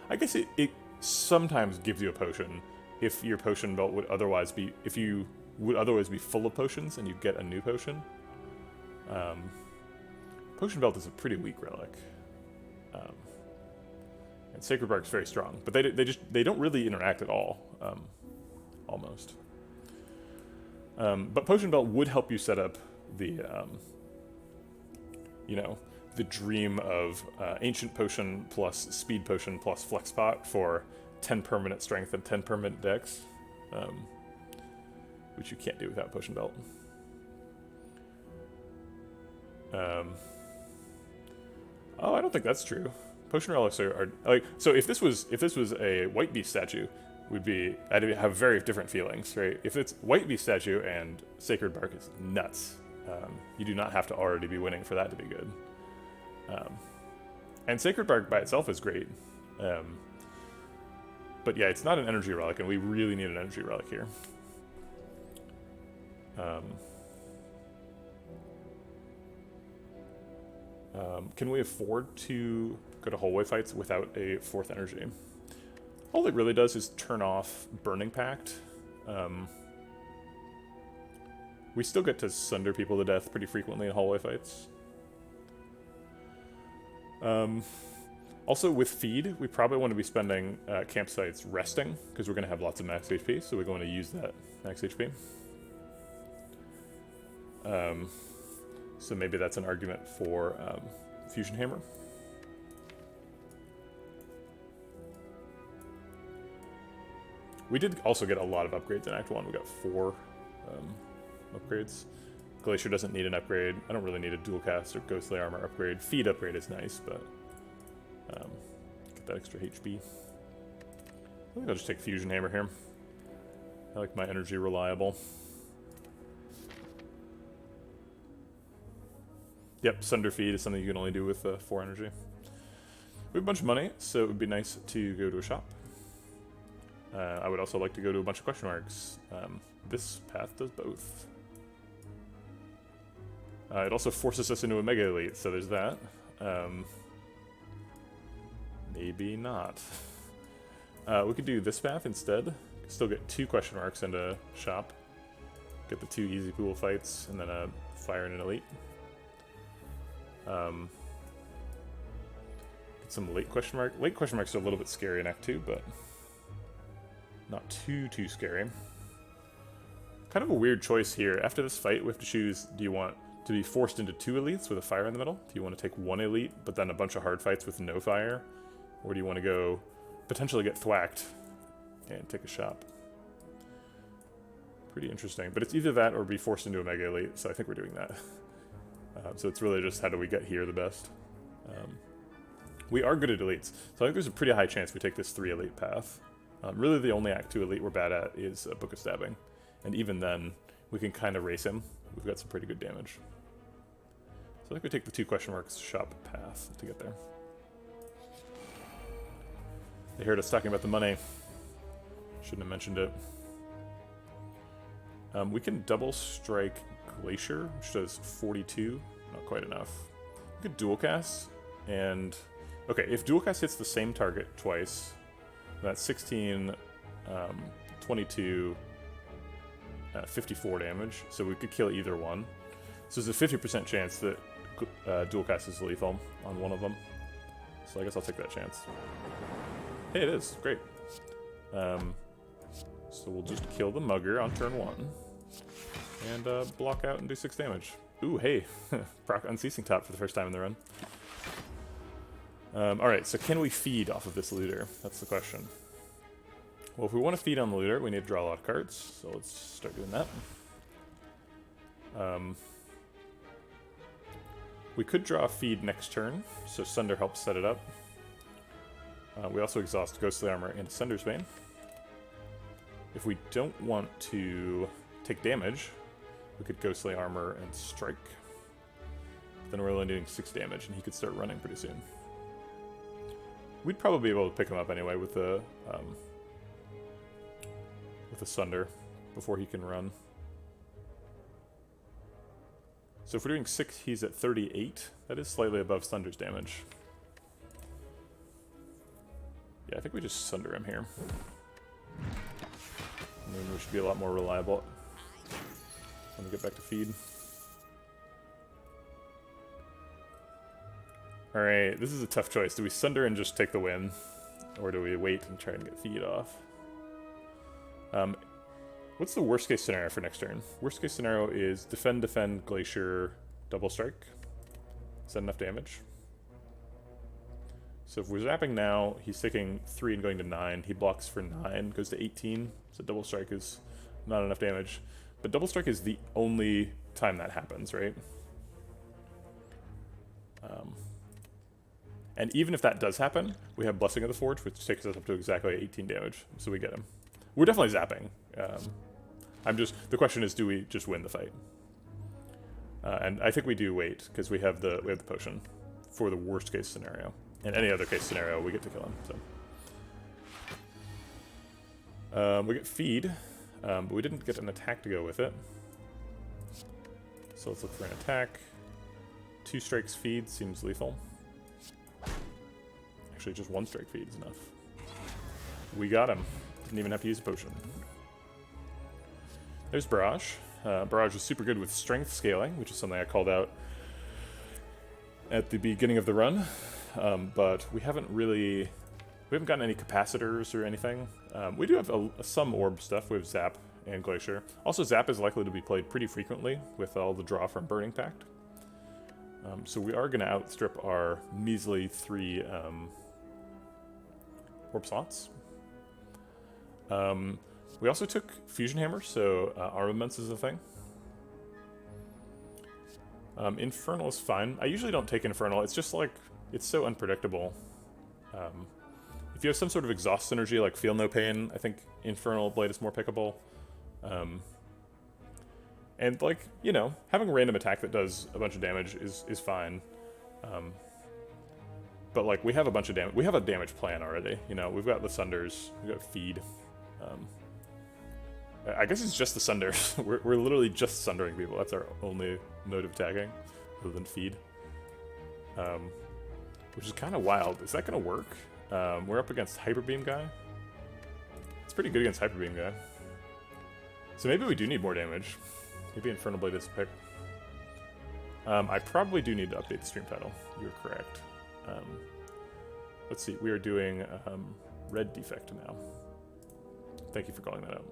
I guess it sometimes gives you a potion if your Potion Belt would otherwise be, if you would otherwise be full of potions and you get a new potion. Potion Belt is a pretty weak relic. And Sacred Bark's very strong, but they don't really interact at all, almost. But Potion Belt would help you set up the, the dream of Ancient Potion plus Speed Potion plus Flex Pot for 10 permanent strength and 10 permanent dex, which you can't do without Potion Belt. Oh, I don't think that's true. Potion relics are like, so if this was a White Beast statue, I'd have very different feelings, right? If it's White Beast statue and Sacred Bark is nuts. You do not have to already be winning for that to be good. And Sacred Bark by itself is great. But yeah, it's not an energy relic, and we really need an energy relic here. Can we afford to go to hallway fights without a 4th energy? All it really does is turn off Burning Pact. We still get to sunder people to death pretty frequently in hallway fights. Also, with feed, we probably want to be spending campsites resting, because we're going to have lots of max HP, so we're going to use that max HP. So maybe that's an argument for Fusion Hammer. We did also get a lot of upgrades in Act 1. We got 4 upgrades. Glacier doesn't need an upgrade. I don't really need a dual cast or ghostly armor upgrade. Feed upgrade is nice, but get that extra HP. I think I'll just take Fusion Hammer here. I like my energy reliable. Yep, Sunder Feed is something you can only do with 4 energy. We have a bunch of money, so it would be nice to go to a shop. I would also like to go to a bunch of question marks. This path does both. It also forces us into a Mega Elite, so there's that. Maybe not. We could do this path instead. Still get 2 question marks and a shop. Get the 2 easy pool fights, and then a fire and an elite. Get some late question mark. Late question marks are a little bit scary in Act 2, but not too scary. Kind of a weird choice here. After this fight, we have to choose, do you want to be forced into 2 elites with a fire in the middle? Do you want to take 1 elite, but then a bunch of hard fights with no fire? Or do you want to go potentially get thwacked and take a shop? Pretty interesting. But it's either that or be forced into a Mega Elite, so I think we're doing that. So it's really just how do we get here the best. We are good at elites, so I think there's a pretty high chance we take this 3 elite path. Really the only Act 2 elite we're bad at is Book of Stabbing. And even then, we can kind of race him. We've got some pretty good damage. So I think we take the 2 question marks shop path to get there. They heard us talking about the money. Shouldn't have mentioned it. We can double strike Glacier, which does 42. Not quite enough. We could dual cast, and okay, if dual cast hits the same target twice, that's 16, 22, 54 damage, so we could kill either one. So there's a 50% chance that dual cast is lethal on one of them. So I guess I'll take that chance. Hey, it is. Great. So we'll just kill the Mugger on turn 1. And block out and do 6 damage. Ooh, hey. Proc Unceasing Top for the first time in the run. Alright, so can we feed off of this looter? That's the question. Well, if we want to feed on the looter, we need to draw a lot of cards. So let's start doing that. We could draw a feed next turn, so Sunder helps set it up. We also exhaust Ghostly Armor and Sunder's Bane. If we don't want to take damage, we could Ghostly Armor and Strike. Then we're only doing 6 damage, and he could start running pretty soon. We'd probably be able to pick him up anyway with the Sunder before he can run. So if we're doing 6, he's at 38. That is slightly above Sunder's damage. Yeah, I think we just Sunder him here. And then we should be a lot more reliable when we get back to feed. Alright, this is a tough choice. Do we Sunder and just take the win? Or do we wait and try and get feed off? What's the worst case scenario for next turn? Worst case scenario is defend, Glacier, double strike. Is that enough damage? So if we're zapping now, he's taking 3 and going to 9. He blocks for 9, goes to 18. So double strike is not enough damage. But double strike is the only time that happens, right? And even if that does happen, we have Blessing of the Forge, which takes us up to exactly 18 damage. So we get him. We're definitely zapping. The question is, do we just win the fight? And I think we do wait, because we have the potion for the worst case scenario. In any other case scenario, we get to kill him. So we get feed, but we didn't get an attack to go with it. So let's look for an attack. 2 strikes feed seems lethal. Actually, just 1 strike feed is enough. We got him. Didn't even have to use a potion. There's Barrage. Barrage is super good with strength scaling, which is something I called out at the beginning of the run. But we haven't gotten any capacitors or anything. We do have some orb stuff. We have Zap and Glacier. Also, Zap is likely to be played pretty frequently with all the draw from Burning Pact. So we are going to outstrip our measly 3 orb slots. We also took Fusion Hammer, so Armaments is a thing. Infernal is fine. I usually don't take Infernal. It's just like, it's so unpredictable. If you have some sort of exhaust synergy like Feel No Pain, I think Infernal Blade is more pickable. And like, you know, having a random attack that does a bunch of damage is fine. But like, we have a bunch of damage. We have a damage plan already. You know, we've got the Sunders, we've got Feed. I guess it's just the Sunders. we're literally just Sundering people. That's our only mode of attacking, other than Feed. Which is kind of wild. Is that going to work? We're up against Hyper Beam guy. It's pretty good against Hyper Beam guy. So maybe we do need more damage. Maybe Infernal Blade is a pick. I probably do need to update the stream title. You're correct. Let's see. We are doing Red Defect now. Thank you for calling that out.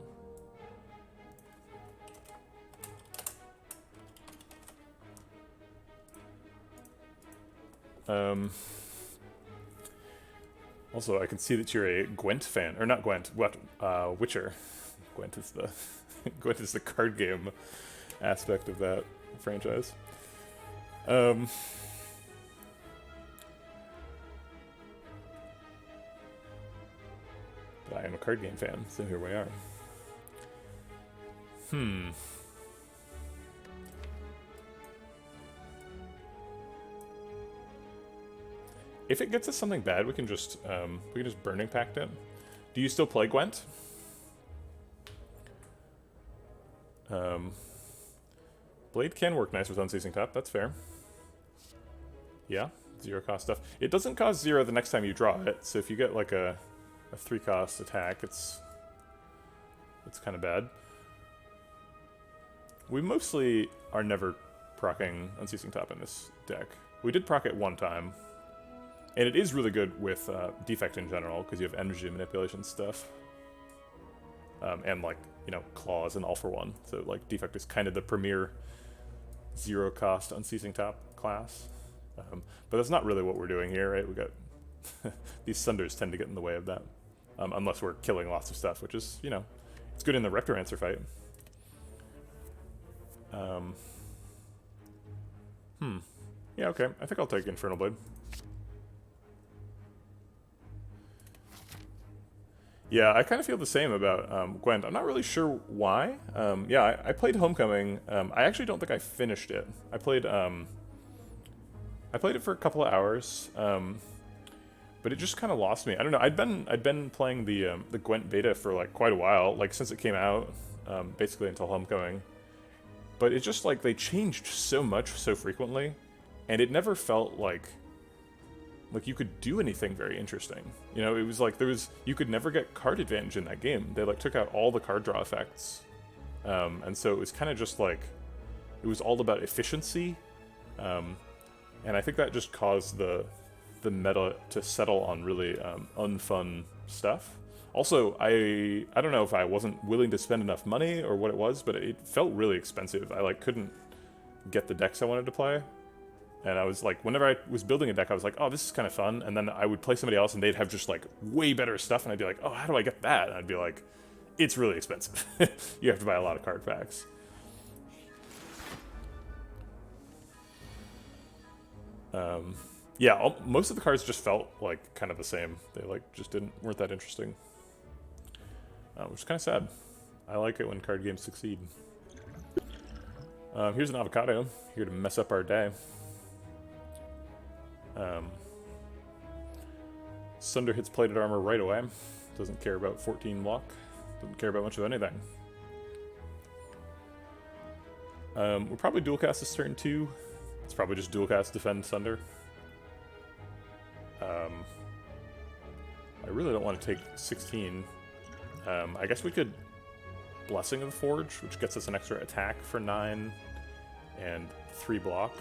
Also, I can see that you're a Gwent fan, or not Gwent, what? Witcher. Gwent is the Gwent is the card game aspect of that franchise. But I am a card game fan, so here we are. If it gets us something bad, we can just Burning Pact it. Do you still play Gwent? Blade can work nice with Unceasing Tap, that's fair. Yeah, 0 cost stuff. It doesn't cost 0 the next time you draw it, so if you get like a 3 cost attack, it's kind of bad. We mostly are never proccing Unceasing Tap in this deck. We did proc it one time, and it is really good with Defect in general, because you have energy manipulation stuff. And like, you know, Claws and All for One. So like Defect is kind of the premier 0 cost Unceasing Tap class. But that's not really what we're doing here, right? We got these Sunders tend to get in the way of that. Unless we're killing lots of stuff, which is, you know, it's good in the Rectomancer fight. Yeah, okay. I think I'll take Infernal Blade. Yeah, I kind of feel the same about Gwent. I'm not really sure why. Yeah, I played Homecoming. I actually don't think I finished it. I played it for a couple of hours, but it just kind of lost me. I don't know. I'd been playing the Gwent beta for like quite a while, like since it came out, basically until Homecoming. But it just like they changed so much so frequently, and it never felt like you could do anything very interesting. You know, it was like you could never get card advantage in that game. They like took out all the card draw effects. And so it was kind of just like, it was all about efficiency. And I think that just caused the meta to settle on really unfun stuff. Also, I don't know if I wasn't willing to spend enough money or what it was, but it felt really expensive. I like couldn't get the decks I wanted to play. And I was like, whenever I was building a deck, I was like, oh, this is kind of fun. And then I would play somebody else and they'd have just like way better stuff. And I'd be like, oh, how do I get that? And I'd be like, it's really expensive. You have to buy a lot of card packs. Yeah, most of the cards just felt like kind of the same. They like just weren't that interesting. Which is kind of sad. I like it when card games succeed. Here's an Avocado, here to mess up our day. Sunder hits plated armor right away. Doesn't care about 14 block. Doesn't care about much of anything. We'll probably dual cast this turn too. It's probably just dual cast Defend Sunder. I really don't want to take 16. I guess we could Blessing of the Forge, which gets us an extra attack for 9 and 3 block.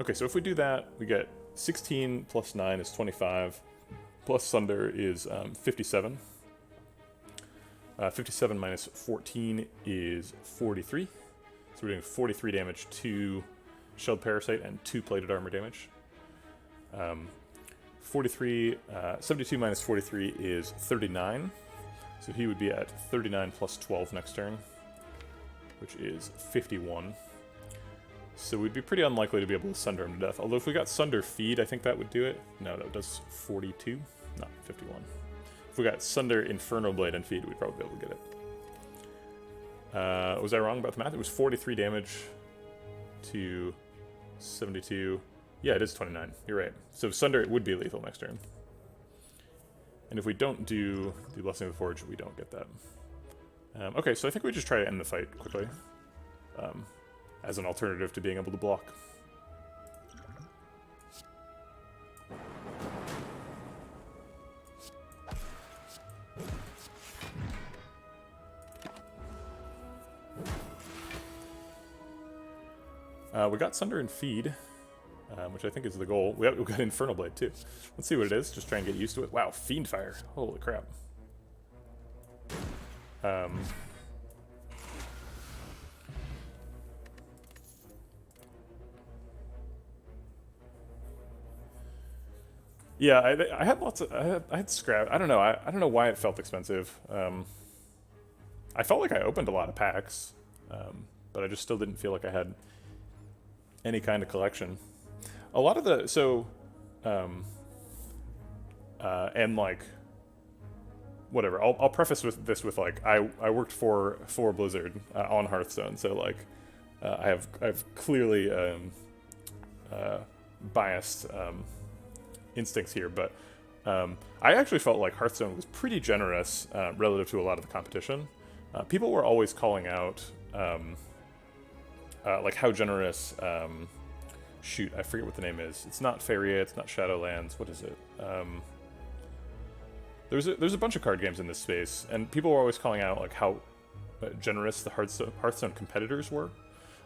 Okay, so if we do that, we get 16 plus 9 is 25, plus Sunder is 57. 57 minus 14 is 43. So we're doing 43 damage to Shelled Parasite and 2 plated armor damage. 72 minus 43 is 39. So he would be at 39 plus 12 next turn, which is 51. So we'd be pretty unlikely to be able to Sunder him to death. Although if we got Sunder Feed, I think that would do it. No, that does 42, not 51. If we got Sunder Inferno Blade and Feed, we'd probably be able to get it. Was I wrong about the math? It was 43 damage to 72. Yeah, it is 29. You're right. So Sunder would be lethal next turn. And if we don't do the Blessing of the Forge, we don't get that. Okay, so I think we just try to end the fight quickly. As an alternative to being able to block. We got Sunder and Feed, which I think is the goal. We got Infernal Blade too. Let's see what it is, just try and get used to it. Wow, Fiend Fire. Holy crap. Yeah, I had lots of I had scrap. I don't know. I don't know why it felt expensive. I felt like I opened a lot of packs, but I just still didn't feel like I had any kind of collection. A lot of the and like whatever. I'll preface with this with like I worked for Blizzard on Hearthstone, so like I've clearly biased instincts here, but I actually felt like Hearthstone was pretty generous relative to a lot of the competition. People were always calling out like how generous. Shoot, I forget what the name is. It's not Faeria, it's not Shadowlands. What is it? There's a bunch of card games in this space, and people were always calling out like how generous the Hearthstone competitors were.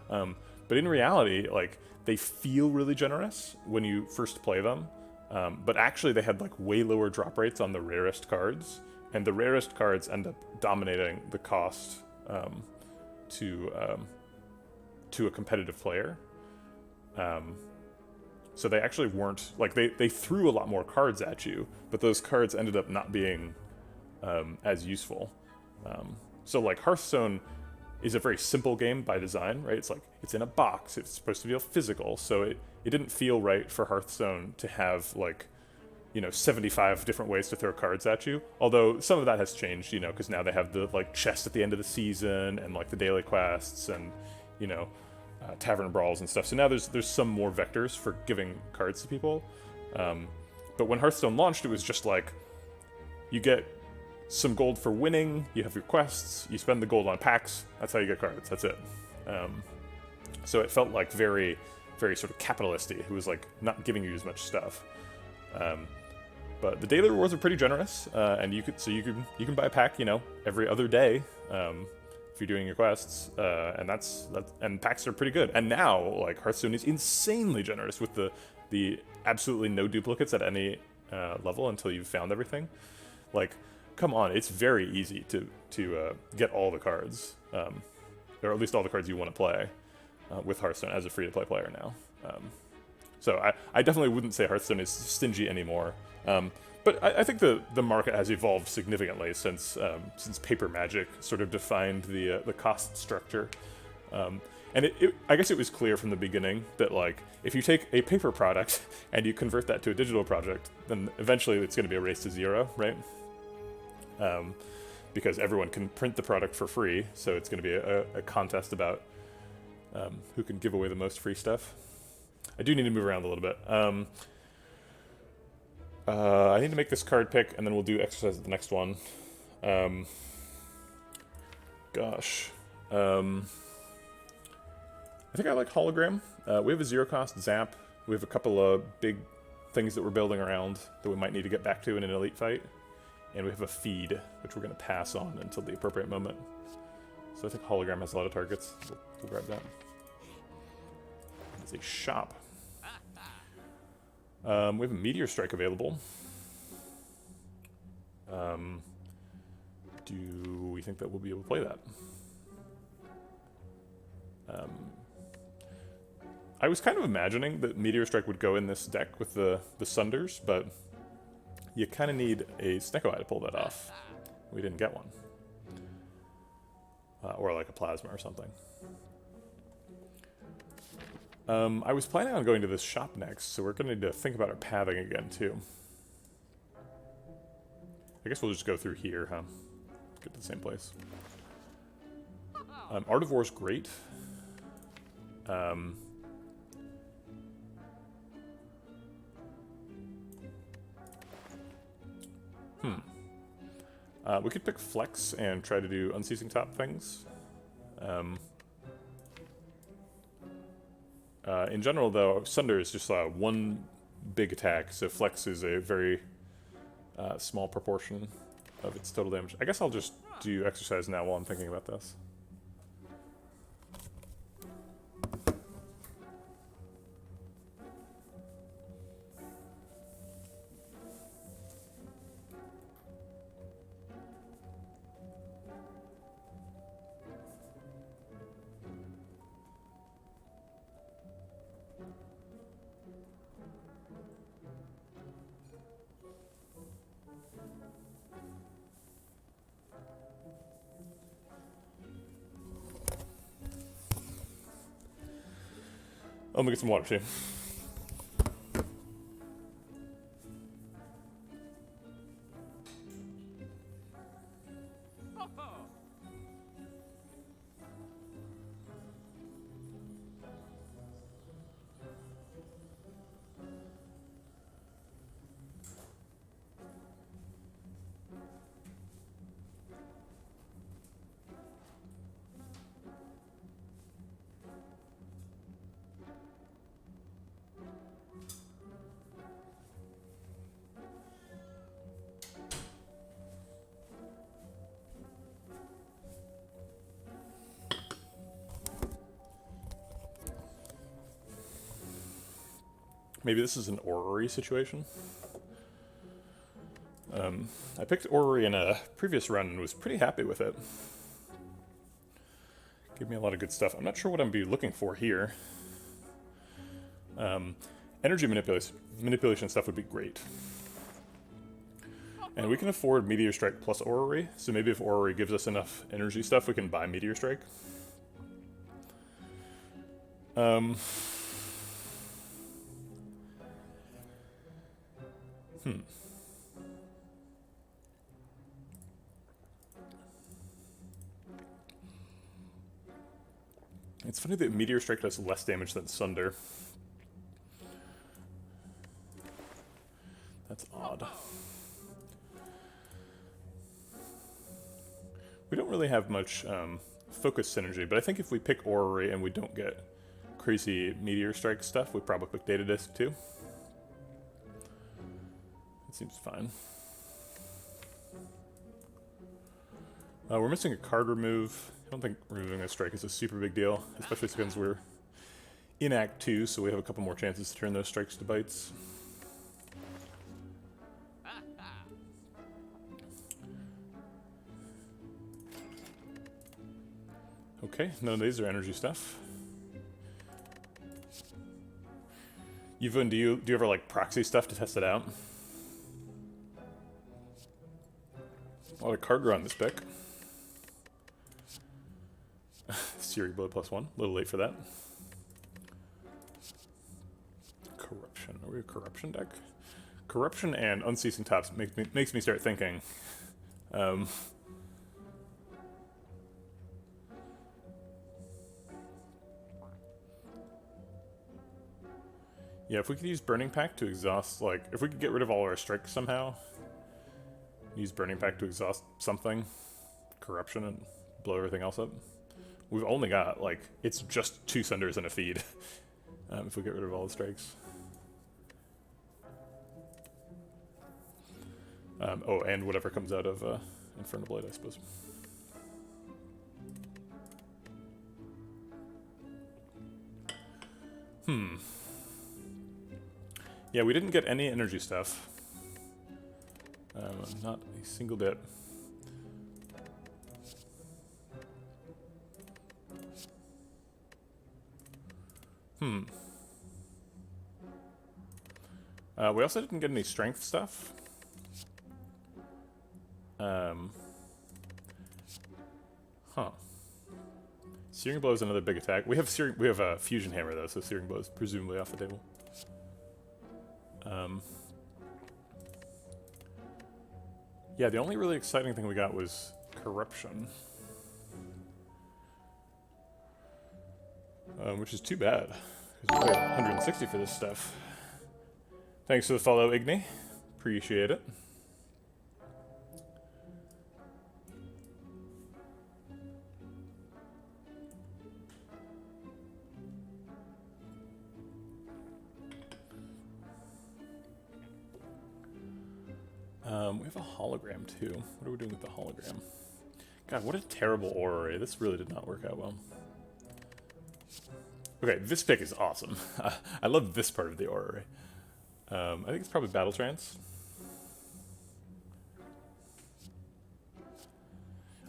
But in reality, like they feel really generous when you first play them. But actually they had like way lower drop rates on the rarest cards, and the rarest cards end up dominating the cost to a competitive player. So they actually weren't like they threw a lot more cards at you, but those cards ended up not being as useful. So like Hearthstone is a very simple game by design, right? It's like it's in a box, it's supposed to feel physical, so it didn't feel right for Hearthstone to have like 75 different ways to throw cards at you. Although some of that has changed, because now they have the like chest at the end of the season and like the daily quests and tavern brawls and stuff. So now there's some more vectors for giving cards to people. But when Hearthstone launched, it was just like you get some gold for winning, you have your quests, you spend the gold on packs, that's how you get cards, that's it. So it felt like very, very sort of capitalisty. It was like not giving you as much stuff. But the daily rewards are pretty generous, and you can buy a pack, every other day. If you're doing your quests, and packs are pretty good. And now, like, Hearthstone is insanely generous with the absolutely no duplicates at any level until you've found everything. Like, come on, it's very easy to get all the cards, or at least all the cards you want to play with Hearthstone as a free-to-play player now. So I definitely wouldn't say Hearthstone is stingy anymore. But I think the market has evolved significantly since Paper Magic sort of defined the cost structure. And I guess it was clear from the beginning that like if you take a paper product and you convert that to a digital project, then eventually it's going to be a race to zero, right? Because everyone can print the product for free, so it's going to be a contest about who can give away the most free stuff. I do need to move around a little bit. I need to make this card pick, and then we'll do exercise at the next one. gosh. I think I like Hologram. We have a 0-cost Zap. We have a couple of big things that we're building around that we might need to get back to in an elite fight. And we have a Feed, which we're going to pass on until the appropriate moment. So I think Hologram has a lot of targets. We'll grab that. It's a shop. We have a Meteor Strike available. Do we think that we'll be able to play that? I was kind of imagining that Meteor Strike would go in this deck with the Sunders, but you kind of need a Snecko Eye to pull that off. We didn't get one. Or like a Plasma or something. I was planning on going to this shop next, so we're going to need to think about our pathing again, too. I guess we'll just go through here, huh? Get to the same place. Art of War's great. We could pick Flex and try to do Unceasing Top things. In general, though, Sunder is just one big attack, so Flex is a very small proportion of its total damage. I guess I'll just do Exercise now while I'm thinking about this. Oh, let me get some water, too. Maybe this is an Orrery situation. I picked Orrery in a previous run and was pretty happy with it. Gave me a lot of good stuff. I'm not sure what I'm be looking for here. Energy manipulation stuff would be great. And we can afford Meteor Strike plus Orrery, so maybe if Orrery gives us enough energy stuff, we can buy Meteor Strike. It's funny that Meteor Strike does less damage than Sunder. That's odd. We don't really have much focus synergy, but I think if we pick Orrery and we don't get crazy Meteor Strike stuff, we probably pick Data Disc too. It seems fine. We're missing a card remove. I don't think removing a strike is a super big deal, especially since we're in Act 2, so we have a couple more chances to turn those strikes to bites. Okay, none of these are energy stuff. Yvonne, do you ever like proxy stuff to test it out? A lot of card draw on this pick. Siri Blood +1. A little late for that. Corruption. Are we a corruption deck? Corruption and Unceasing Tops makes me start thinking. Yeah, if we could use Burning Pact to exhaust, like, if we could get rid of all our strikes somehow, use Burning Pact to exhaust something, Corruption, and blow everything else up. We've only got, like, it's just 2 Sunders and a feed if we get rid of all the strikes. Oh, and whatever comes out of Infernal Blade, I suppose. Yeah, we didn't get any energy stuff. Not a single bit. We also didn't get any strength stuff. Searing Blow is another big attack. We have a Fusion Hammer though, so Searing Blow is presumably off the table. Yeah, the only really exciting thing we got was Corruption. Which is too bad, because we paid 160 for this stuff. Thanks for the follow, Igni. Appreciate it. We have a hologram too. What are we doing with the hologram? God, what a terrible aura array. This really did not work out well. Okay, this pick is awesome. I love this part of the aura array. I think it's probably Battle Trance.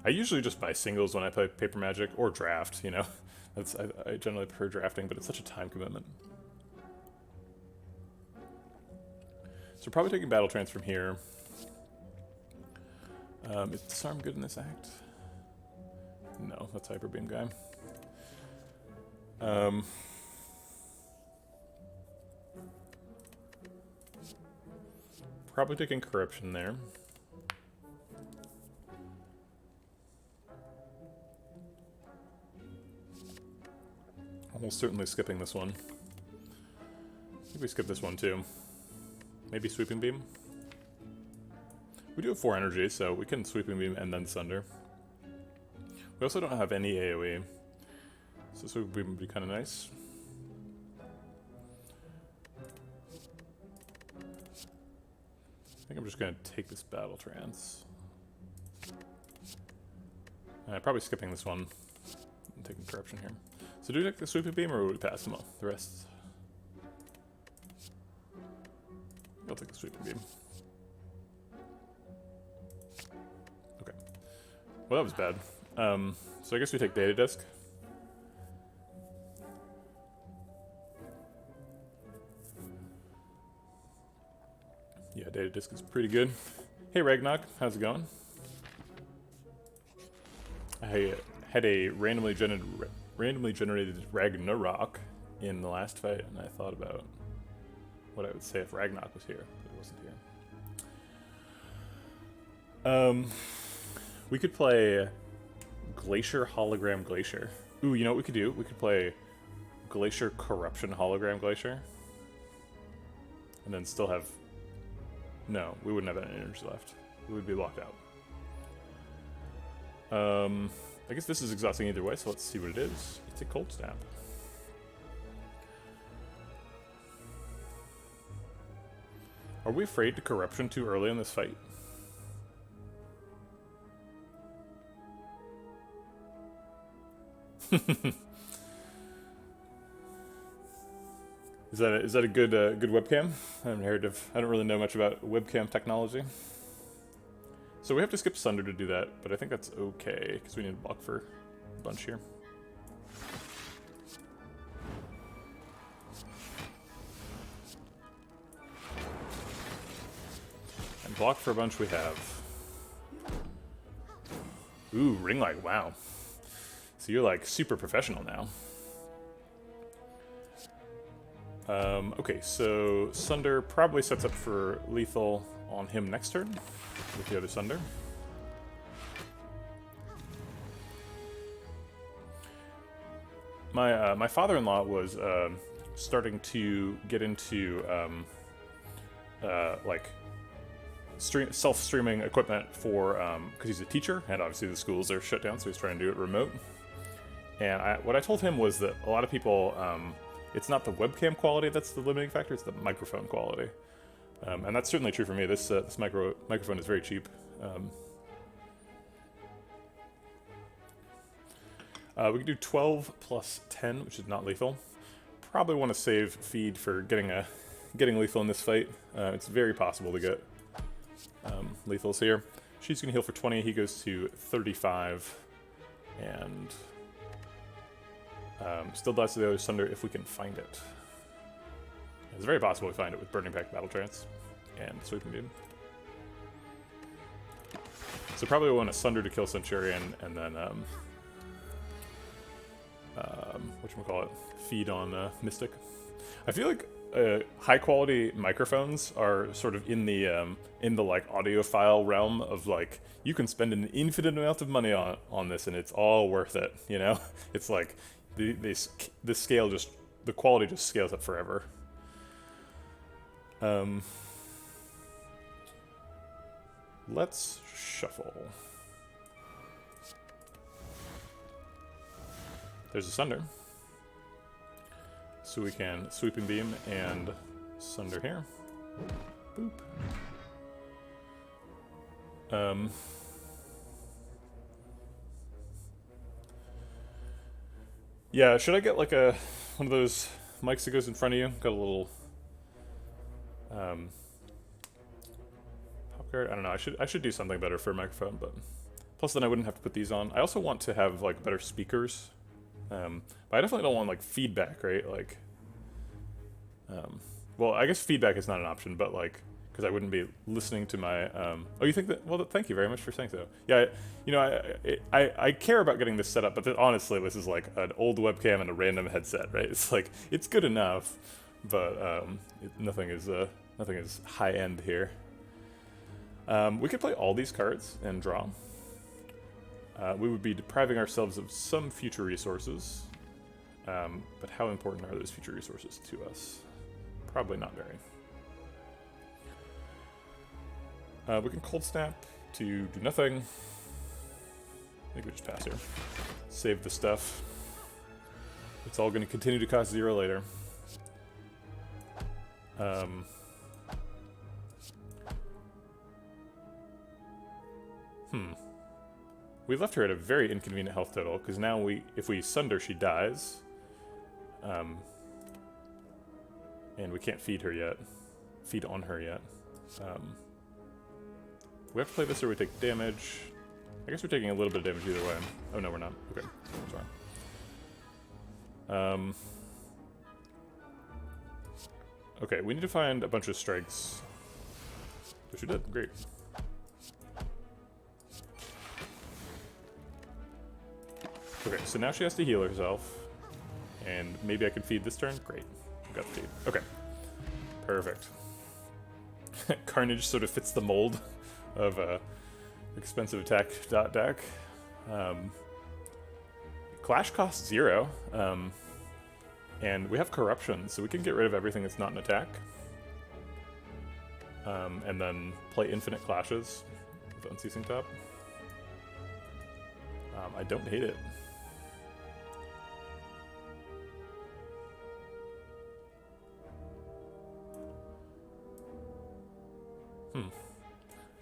I usually just buy singles when I play Paper Magic, or draft, you know. I generally prefer drafting, but it's such a time commitment. So we're probably taking Battle Trance from here. Is Disarm good in this act? No, that's Hyper Beam guy. Probably taking Corruption there. Almost certainly skipping this one. Maybe we skip this one too. Maybe Sweeping Beam. We do have 4 energy, so we can Sweeping Beam and then Sunder. We also don't have any AoE, so Sweeping Beam would be kind of nice. I think I'm just going to take this Battle Trance. Probably skipping this one and taking Corruption here. So do we take the Sweeping Beam or would we pass them all? The rest? I'll take the Sweeping Beam. Okay. Well, that was bad. So I guess we take Data Disk. Yeah, Data Disk is pretty good. Hey Ragnarok, how's it going? I had a randomly generated Ragnarok in the last fight, and I thought about what I would say if Ragnarok was here, but it wasn't here. We could play Glacier Hologram Glacier. Ooh, you know what we could do? We could play Glacier Corruption Hologram Glacier. And then still have... No, we wouldn't have any energy left. We would be locked out. I guess this is exhausting either way, so let's see what it is. It's a Cold Snap. Are we afraid to Corruption too early in this fight? Is that a good good webcam? I don't really know much about webcam technology. So we have to skip Sunder to do that, but I think that's okay because we need to block for a bunch here. And block for a bunch we have. Ooh, Ring Light, wow. So you're like super professional now. Okay, so Sunder probably sets up for lethal on him next turn with the other Sunder. My father-in-law was starting to get into like self-streaming equipment for, because he's a teacher, and obviously the schools are shut down, so he's trying to do it remote. And what I told him was that a lot of people, it's not the webcam quality that's the limiting factor, it's the microphone quality. And that's certainly true for me. This microphone is very cheap. We can do 12 plus 10, which is not lethal. Probably want to save feed for getting lethal in this fight. It's very possible to get lethals here. She's going to heal for 20. He goes to 35. And still dies to the other Sunder if we can find it. It's very possible we find it with Burning Pact Battle Trance and Sweeping Beam. So probably we want a Sunder to kill Centurion, and then whatchamacallit, feed on Mystic. I feel like high quality microphones are sort of in the like audiophile realm of like you can spend an infinite amount of money on this and it's all worth it, you know? It's like the scale just, the quality just scales up forever. Let's shuffle. There's a Sunder. So we can Sweeping Beam and Sunder here. Boop. Yeah, should I get like one of those mics that goes in front of you? Got a little pop guard. I don't know. I should do something better for a microphone, but plus then I wouldn't have to put these on. I also want to have like better speakers. But I definitely don't want like feedback, right? Like, well, I guess feedback is not an option, but like, because I wouldn't be listening to my. Oh, you think that? Well, thank you very much for saying so. Yeah, you know, I care about getting this set up, but honestly, this is like an old webcam and a random headset, right? It's like it's good enough, but nothing is high end here. We could play all these cards and draw. We would be depriving ourselves of some future resources, but how important are those future resources to us? Probably not very. We can Cold Snap to do nothing. I think we just pass here. Save the stuff. It's all going to continue to cost 0 later. We left her at a very inconvenient health total, because now if we Sunder, she dies. And we can't feed on her yet. We have to play this or we take damage. I guess we're taking a little bit of damage either way. Oh no, we're not. Okay, sorry. Okay, we need to find a bunch of strikes. Which we did, great. Okay, so now she has to heal herself. And maybe I can feed this turn? Great. Got the feed. Okay. Perfect. Carnage sort of fits the mold of expensive attack deck. Clash costs 0. And we have Corruption, so we can get rid of everything that's not an attack. And then play infinite clashes with Unceasing Top. I don't hate it.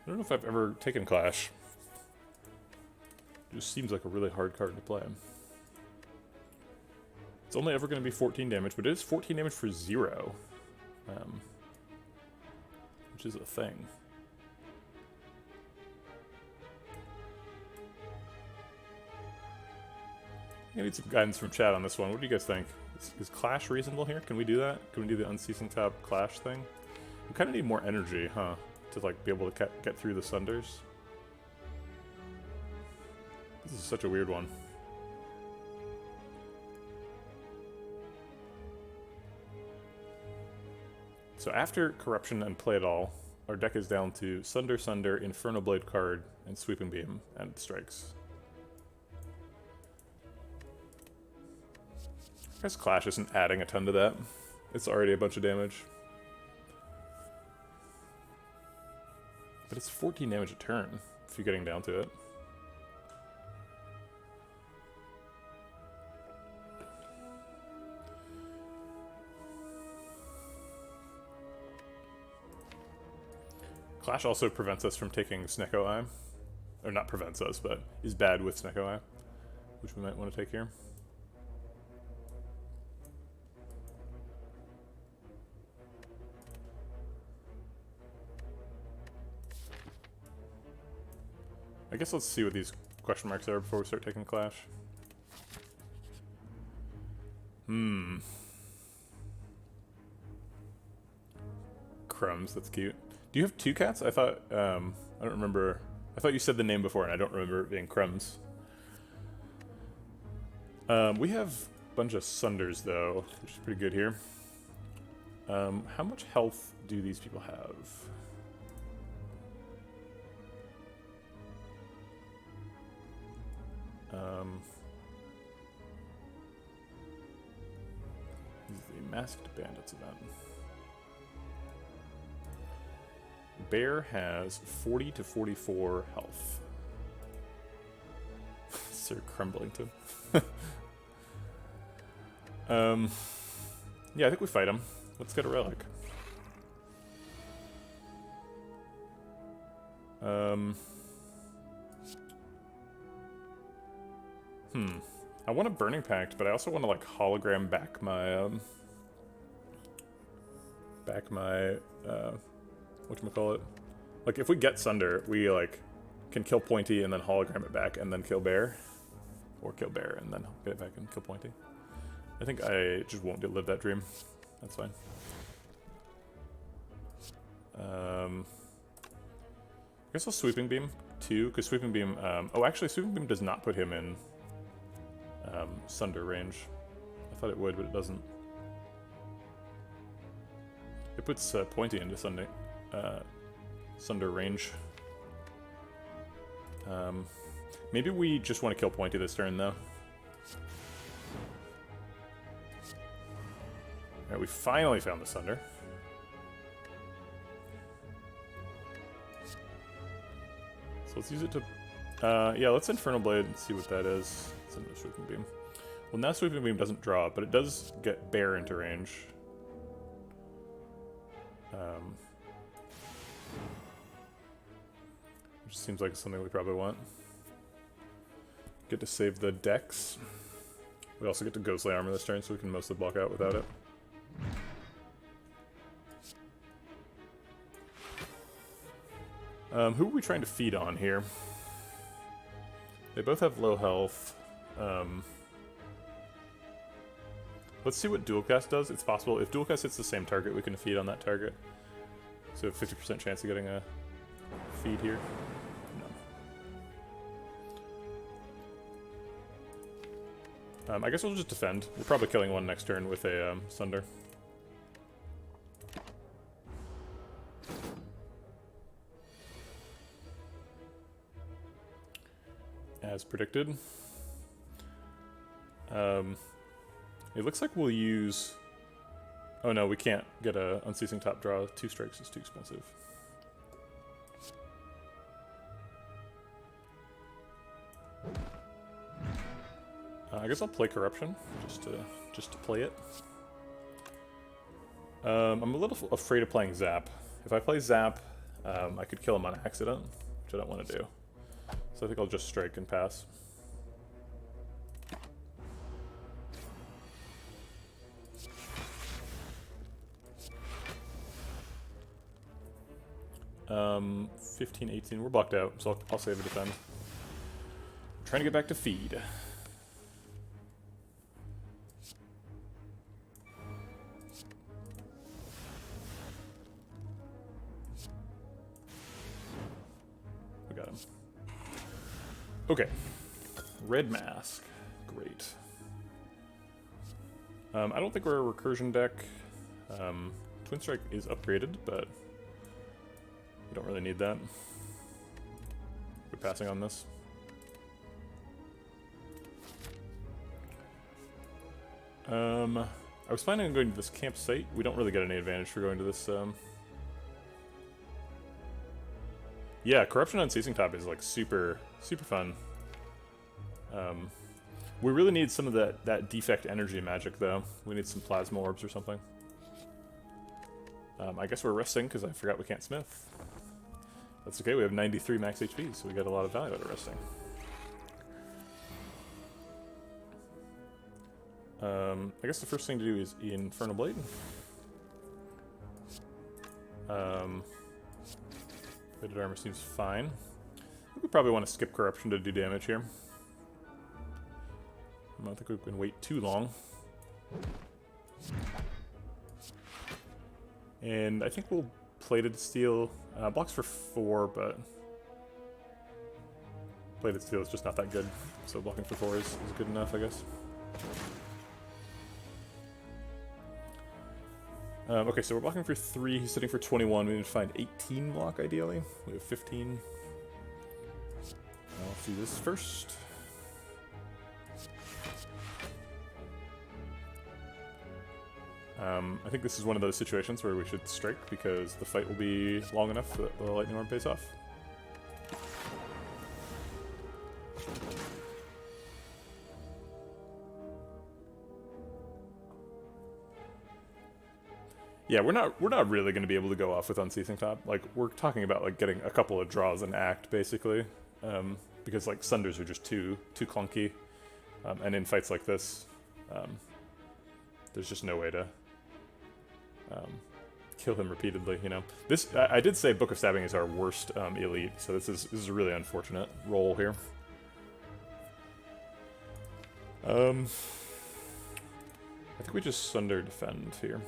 I don't know if I've ever taken Clash. It just seems like a really hard card to play. It's only ever going to be 14 damage, but it is 14 damage for 0. Which is a thing. I need some guidance from chat on this one. What do you guys think? Is Clash reasonable here? Can we do that? Can we do the Unceasing Top Clash thing? We kind of need more energy, huh? To like be able to get through the Sunders. This is such a weird one. So after Corruption and Play It All, our deck is down to Sunder, Sunder, Inferno Blade card, and Sweeping Beam, and strikes. I guess Clash isn't adding a ton to that. It's already a bunch of damage. But it's 14 damage a turn, if you're getting down to it. Clash also prevents us from taking Snecko Eye. Or not prevents us, but is bad with Snecko Eye, which we might want to take here. I guess let's see what these question marks are before we start taking Clash. Crumbs, that's cute. Do you have two cats? I thought, I don't remember. I thought you said the name before and I don't remember it being Crumbs. We have a bunch of Sunders though, which is pretty good here. How much health do these people have? This is the Masked Bandits event. Bear has 40 to 44 health. Sir Crumblington. Yeah, I think we fight him. Let's get a relic. I want a Burning Pact, but I also want to like hologram back my whatchamacallit? Like if we get Sunder, we like can kill Pointy and then hologram it back and then kill Bear. Or kill Bear and then get it back and kill Pointy. I think I just won't live that dream. That's fine. I guess I'll Sweeping Beam too, because Sweeping Beam, oh actually Sweeping Beam does not put him in Sunder range. I thought it would, but it doesn't. It puts Pointy into Sunder range. Maybe we just want to kill Pointy this turn, though. Alright, we finally found the Sunder. So let's use it to... yeah, let's Infernal Blade and see what that is. It's in the Sweeping Beam. Well, now Sweeping Beam doesn't draw, but it does get Bear into range. Which seems like something we probably want. Get to save the Dex. We also get to Ghostly Armor this turn, so we can mostly block out without it. Who are we trying to feed on here? They both have low health. Let's see what Dual Cast does. It's possible. If Dual Cast hits the same target, we can feed on that target. So 50% chance of getting a feed here. No. I guess we'll just defend. We're probably killing one next turn with a Sunder. As predicted. It looks like we'll use... Oh no, we can't get a Unceasing Top Draw. 2 strikes is too expensive. I guess I'll play Corruption, just to play it. I'm a little afraid of playing Zap. If I play Zap, I could kill him on accident, which I don't want to do. So I think I'll just strike and pass. Um, 15, 18, we're blocked out, so I'll save a defend. I'm trying to get back to feed. We got him. Okay. Red Mask. Great. I don't think we're a recursion deck. Twin Strike is upgraded, but we don't really need that. We're passing on this. I was planning on going to this campsite. We don't really get any advantage for going to this. Yeah, Corruption on Seizing Top is like super fun. We really need some of that defect energy magic though. We need some plasma orbs or something. I guess we're resting because I forgot we can't smith. That's okay, we have 93 max HP, so we get a lot of value out of resting. I guess the first thing to do is Infernal Blade. Plated armor seems fine. I think we probably want to skip Corruption to do damage here. I don't think we can wait too long. And I think we'll Plated Steel. Blocks for 4, but Plated Steel is just not that good. So blocking for 4 is good enough, I guess. Okay, so we're blocking for 3, he's sitting for 21. We need to find 18 block, ideally. We have 15. I'll do this first. I think this is one of those situations where we should strike, because the fight will be long enough that the Lightning Orb pays off. Yeah, we're not really going to be able to go off with Unceasing Top. Like, we're talking about like getting a couple of draws an act, basically, because like Sunders are just too clunky, and in fights like this, there's just no way to kill him repeatedly. You know, this I did say Book of Stabbing is our worst elite, so this is a really unfortunate roll here. I think we just Sunder defend here.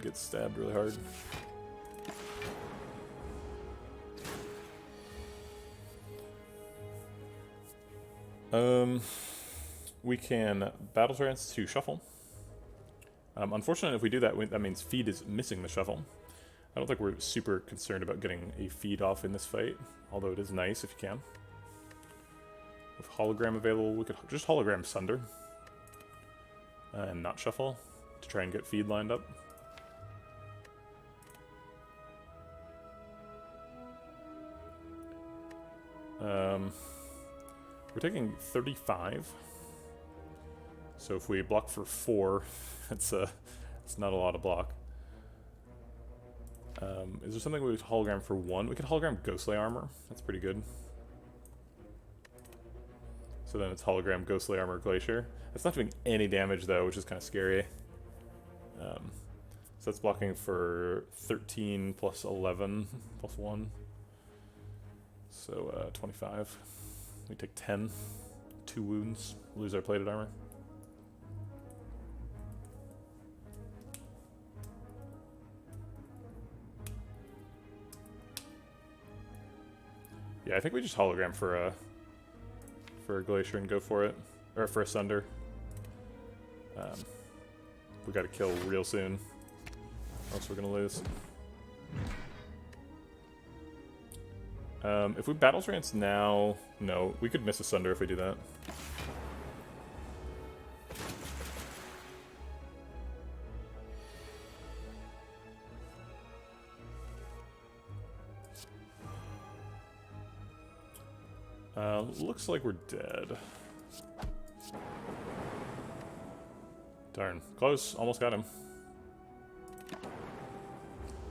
Get stabbed really hard. We can Battle Trance to shuffle. Unfortunately, if we do that, that means feed is missing the shuffle. I don't think we're super concerned about getting a feed off in this fight, although it is nice if you can. With hologram available, we could just hologram Sunder. And not shuffle to try and get feed lined up. We're taking 35. So if we block for 4, it's not a lot of block. Is there something we could hologram for 1? We could hologram Ghostly Armor. That's pretty good. So then it's hologram Ghostly Armor Glacier. It's not doing any damage though, which is kind of scary. So that's blocking for 13 plus 11 plus 1. So 25. We take 10. 2 wounds. Lose our plated armor. Yeah, I think we just hologram for a Glacier and go for it. Or for a Sunder. We gotta kill real soon, or else we're gonna lose. If we Battle Trance now, no, we could miss a Sunder if we do that. Looks like we're dead. Darn. Close. Almost got him.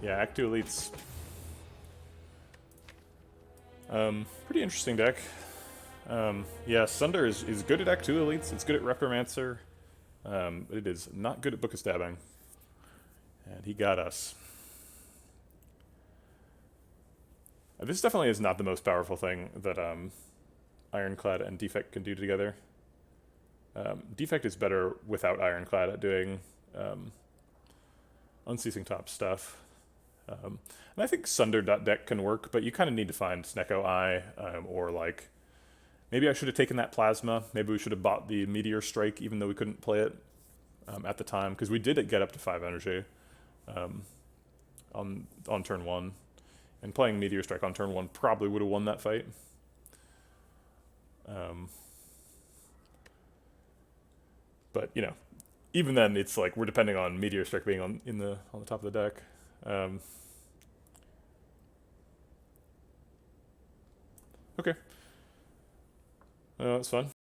Yeah, Act 2 Elites. Pretty interesting deck. Yeah, Sunder is good at Act 2 Elites. It's good at Repromancer. But it is not good at Book of Stabbing. And he got us. This definitely is not the most powerful thing that Ironclad and Defect can do together. Defect is better without Ironclad at doing Unceasing Top stuff. And I think Sunder deck can work, but you kind of need to find Snecko Eye, or like, maybe I should have taken that Plasma. Maybe we should have bought the Meteor Strike, even though we couldn't play it at the time, because we did get up to 5 energy on turn 1. And playing Meteor Strike on turn 1 probably would have won that fight. But you know, even then, it's like we're depending on Meteor Strike being on the top of the deck. Okay. Well, that's fun.